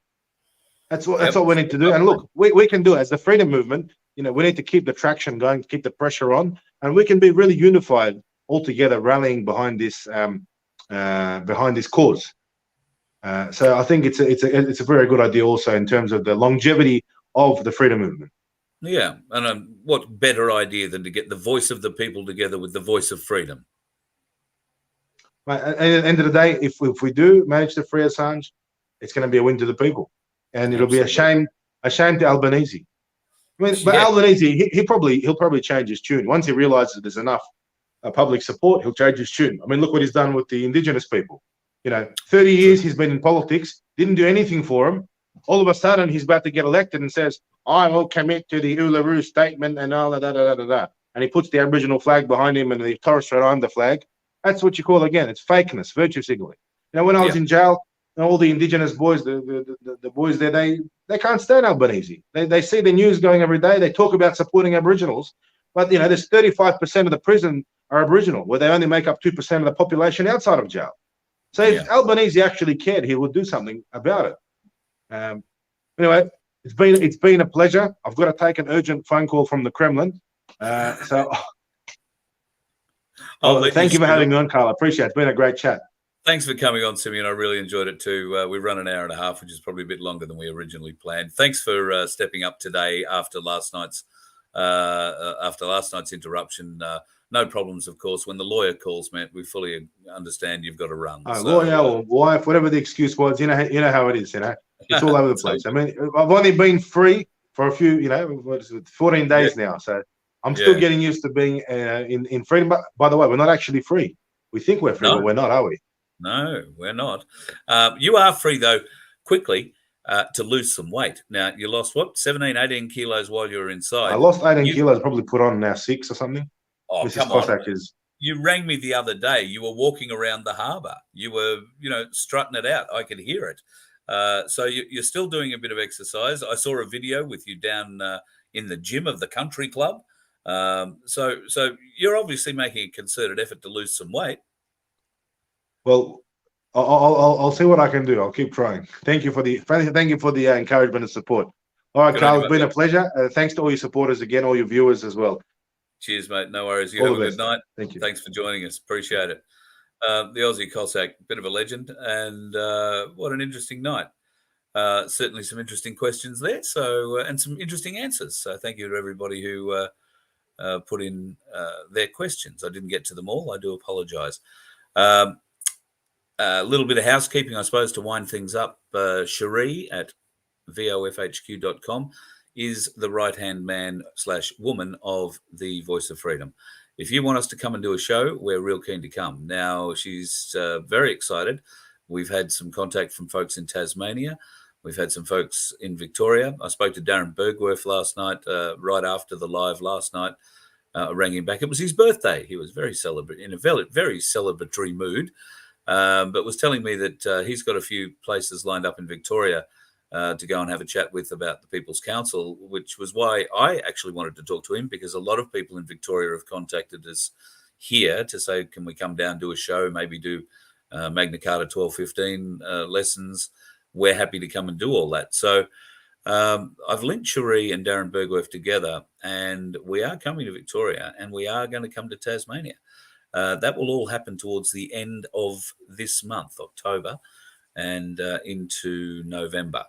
That's what we need to do. And look, we can do it as the freedom movement. We need to keep the traction going, keep the pressure on, and we can be really unified all together, rallying behind this cause. So I think it's a very good idea also in terms of the longevity of the freedom movement. Yeah, and what better idea than to get the voice of the people together with the voice of freedom? Right. At the end of the day, if we do manage to free Assange, it's going to be a win to the people, and it'll be a shame to Albanese. But Albanese, he'll probably change his tune once he realizes there's enough public support. He'll change his tune. I mean, look what he's done with the indigenous people. 30 years he's been in politics, didn't do anything for him. All of a sudden, he's about to get elected and says, I will commit to the Uluru Statement and all that. And he puts the Aboriginal flag behind him and the Torres Strait Islander flag. That's what you call, again, it's fakeness, virtue signaling. When I was in jail, all the indigenous boys, the boys there, they can't stand Albanese. They see the news going every day. They talk about supporting Aboriginals. But, there's 35% of the prison are Aboriginal, where they only make up 2% of the population outside of jail. So if Albanese actually cared, he would do something about it. Anyway, it's been a pleasure. I've got to take an urgent phone call from the Kremlin. So thank you for having me on, Carl. I appreciate it. It's been a great chat. Thanks for coming on, Simeon. I really enjoyed it too. We've run an hour and a half, which is probably a bit longer than we originally planned. Thanks for stepping up today after last night's interruption. No problems, of course. When the lawyer calls, mate, we fully understand you've got to run. Lawyer or wife, whatever the excuse was, you know how it is. It's all over the place. I mean, I've only been free for a few, 14 days now. So I'm still getting used to being in freedom. But by the way, we're not actually free. We think we're free, but we're not, are we? No, we're not. You are free, though, quickly to lose some weight. Now, you lost, 17, 18 kilos while you were inside. I lost 18 kilos, probably put on now 6 or something. Oh, Mrs Cossack is... You rang me the other day. You were walking around the harbour. You were, strutting it out. I could hear it. So you're still doing a bit of exercise. I saw a video with you down in the gym of the country club. So you're obviously making a concerted effort to lose some weight. Well, I'll see what I can do. I'll keep trying. Thank you for the encouragement and support. All right, Carl, it's been a pleasure. Thanks to all your supporters again, all your viewers as well. Cheers, mate. No worries. You have a good night. Thank you. Thanks for joining us. Appreciate it. The Aussie Cossack, bit of a legend, and what an interesting night. Certainly some interesting questions there, and some interesting answers. So thank you to everybody who put in their questions. I didn't get to them all. I do apologise. A little bit of housekeeping, I suppose, to wind things up. Cherie at vofhq.com is the right-hand man / woman of the Voice of Freedom. If you want us to come and do a show, we're real keen to come. Now, she's very excited. We've had some contact from folks in Tasmania. We've had some folks in Victoria. I spoke to Darren Bergworth last night, right after the live last night. I rang him back. It was his birthday. He was very in a very celebratory mood, but was telling me that he's got a few places lined up in Victoria to go and have a chat with about the People's Council, which was why I actually wanted to talk to him, because a lot of people in Victoria have contacted us here to say, can we come down, do a show, maybe do Magna Carta 1215 lessons. We're happy to come and do all that. So I've linked Cherie and Darren Bergworth together, and we are coming to Victoria, and we are going to come to Tasmania. That will all happen towards the end of this month, October, and into November.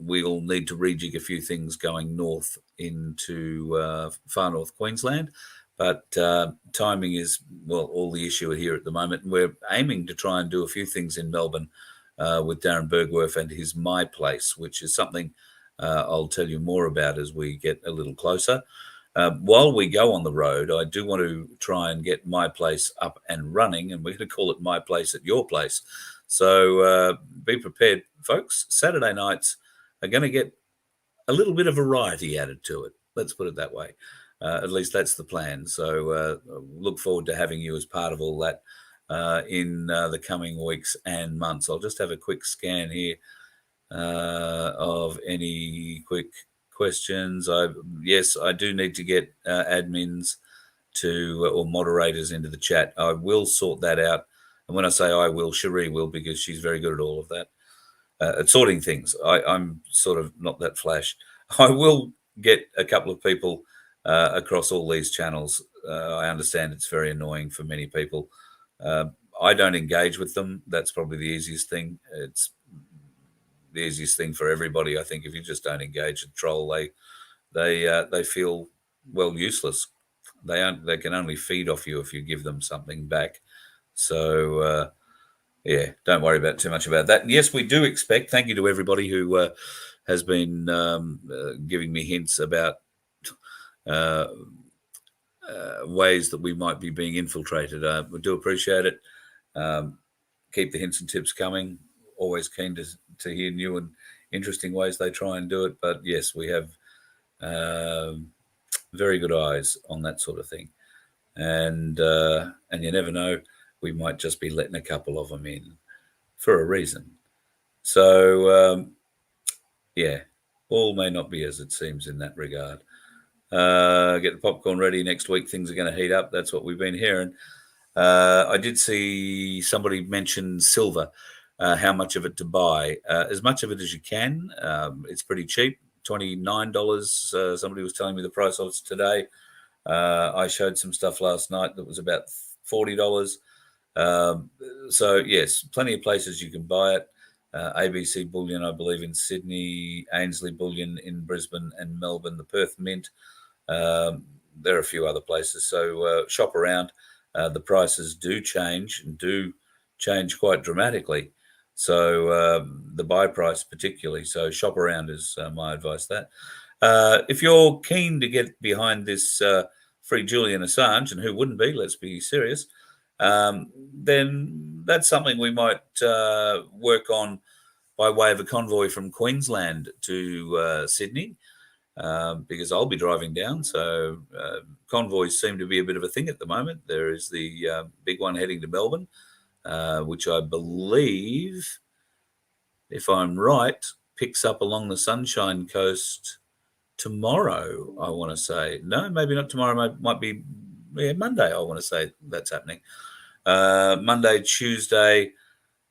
we'll need to rejig a few things going north into far north Queensland. But timing is, well, all the issue here at the moment. We're aiming to try and do a few things in Melbourne with Darren Bergwerf and his My Place, which is something I'll tell you more about as we get a little closer. While we go on the road, I do want to try and get My Place up and running, and we're going to call it My Place at Your Place. So be prepared, folks. Saturday nights are going to get a little bit of variety added to it. Let's put it that way. At least that's the plan. So look forward to having you as part of all that in the coming weeks and months. I'll just have a quick scan here of any quick questions. Yes, I do need to get admins or moderators into the chat. I will sort that out. And when I say I will, Cherie will, because she's very good at all of that. At sorting things. I'm sort of not that flash. I will get a couple of people across all these channels. I understand it's very annoying for many people. I don't engage with them. That's probably the easiest thing. It's the easiest thing for everybody. I think if you just don't engage and troll, they feel, well, useless. They can only feed off you if you give them something back. So yeah, don't worry about too much about that. Yes, we do expect. Thank you to everybody who has been giving me hints about ways that we might be being infiltrated. We do appreciate it. Keep the hints and tips coming. Always keen to hear new and interesting ways they try and do it. But yes, we have very good eyes on that sort of thing. And you never know, we might just be letting a couple of them in for a reason. So yeah, all may not be as it seems in that regard. Get the popcorn ready. Next week, things are going to heat up. That's what we've been hearing. I did see somebody mention silver, how much of it to buy. As much of it as you can. It's pretty cheap, $29. Somebody was telling me the price of it today. I showed some stuff last night that was about $40. So, yes, plenty of places you can buy it. ABC Bullion, I believe, in Sydney, Ainsley Bullion in Brisbane and Melbourne, the Perth Mint. There are a few other places. So shop around. The prices do change quite dramatically. So the buy price particularly. So shop around is my advice there. If you're keen to get behind this free Julian Assange, and who wouldn't be, let's be serious, then that's something we might work on by way of a convoy from Queensland to Sydney, because I'll be driving down. So convoys seem to be a bit of a thing at the moment. There is the big one heading to Melbourne, which I believe, if I'm right, picks up along the Sunshine Coast tomorrow, I want to say. No, maybe not tomorrow. Might be Monday, I want to say that's happening. Monday, Tuesday,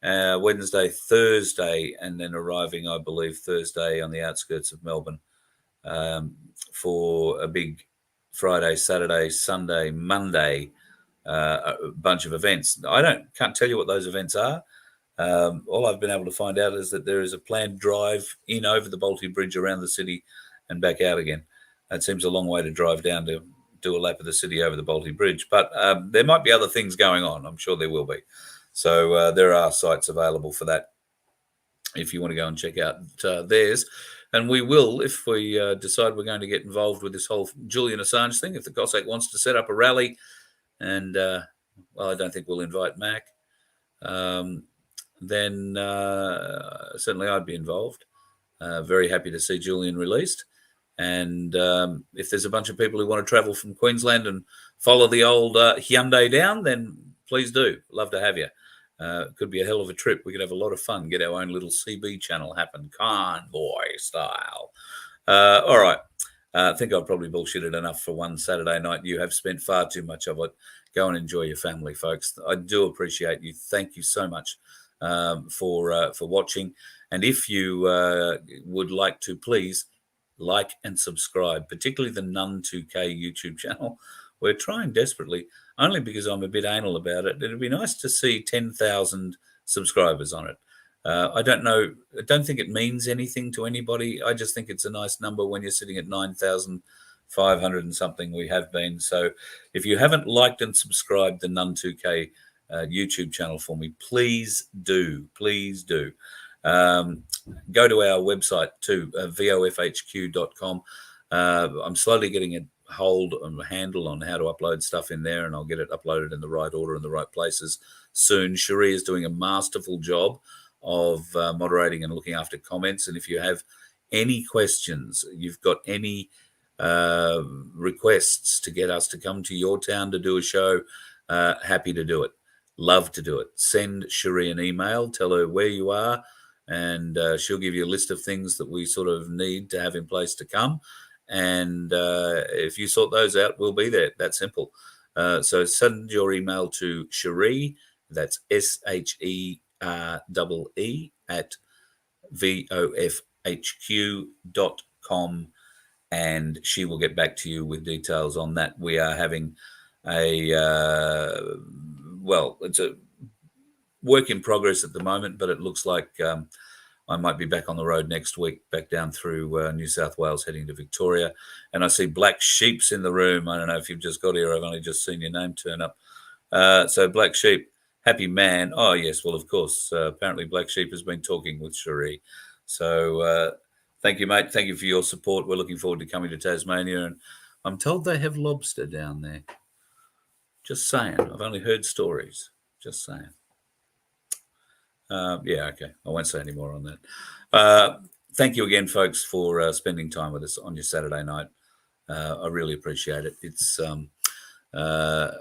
Wednesday, Thursday, and then arriving, I believe, Thursday on the outskirts of Melbourne for a big Friday, Saturday, Sunday, Monday a bunch of events. Can't tell you what those events are. All I've been able to find out is that there is a planned drive in over the Balti Bridge around the city and back out again. It seems a long way to drive down to do a lap of the city over the Balti Bridge, but there might be other things going on. I'm sure there will be. So there are sites available for that if you want to go and check out theirs. And we will, if we decide we're going to get involved with this whole Julian Assange thing, if the Cossack wants to set up a rally, and, well, I don't think we'll invite Mac, then certainly I'd be involved. Very happy to see Julian released. And if there's a bunch of people who want to travel from Queensland and follow the old Hyundai down, then please do. Love to have you. It could be a hell of a trip. We could have a lot of fun, get our own little CB channel happen, convoy style. All right. I think I've probably bullshitted enough for one Saturday night. You have spent far too much of it. Go and enjoy your family, folks. I do appreciate you. Thank you so much for watching. And if you would like to, please like and subscribe, particularly the Nun 2K YouTube channel. We're trying desperately, only because I'm a bit anal about it. It'd be nice to see 10,000 subscribers on it. I don't know. I don't think it means anything to anybody. I just think it's a nice number when you're sitting at 9,500 and something. We have been. So if you haven't liked and subscribed the Nun2K YouTube channel for me, please do. Please do. Go to our website too, vofhq.com. I'm slowly getting a handle on how to upload stuff in there, and I'll get it uploaded in the right order in the right places soon. Cherie is doing a masterful job of moderating and looking after comments. And if you have any questions, you've got any requests to get us to come to your town to do a show, happy to do it. Love to do it. Send Cherie an email, tell her where you are, and she'll give you a list of things that we sort of need to have in place to come. And if you sort those out, we'll be there. That simple. So send your email to Cherie, that's SHEREE at VOFHQ.com, and she will get back to you with details on that. We are having it's a work in progress at the moment, but it looks like I might be back on the road next week, back down through New South Wales, heading to Victoria. And I see Black Sheep's in the room. I don't know if you've just got here. I've only just seen your name turn up. So Black Sheep, happy man. Oh, yes. Well, of course. Apparently Black Sheep has been talking with Cherie. So thank you, mate. Thank you for your support. We're looking forward to coming to Tasmania. And I'm told they have lobster down there. Just saying. I've only heard stories. Just saying. Yeah, okay. I won't say any more on that. Thank you again, folks, for spending time with us on your Saturday night. I really appreciate it. It's I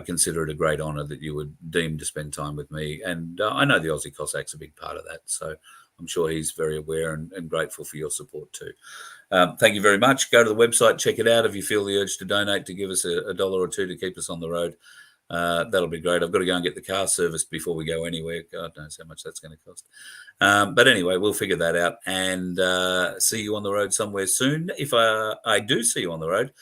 consider it a great honour that you would deem to spend time with me. And I know the Aussie Cossack's a big part of that. So I'm sure he's very aware and grateful for your support too. Thank you very much. Go to the website, check it out. If you feel the urge to donate, to give us $1 or $2 to keep us on the road, that'll be great. I've got to go and get the car serviced before we go anywhere. God knows how much that's going to cost. But anyway, we'll figure that out and see you on the road somewhere soon. If I do see you on the road,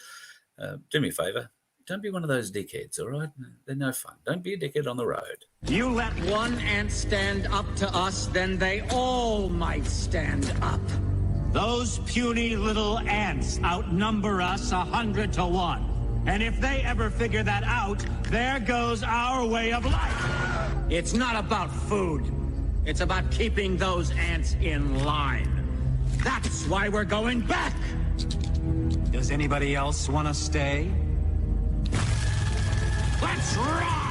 do me a favour. Don't be one of those dickheads, all right? They're no fun. Don't be a dickhead on the road. You let one ant stand up to us, then they all might stand up. Those puny little ants outnumber us 100 to 1. And if they ever figure that out, there goes our way of life. It's not about food. It's about keeping those ants in line. That's why we're going back. Does anybody else want to stay? Let's rock!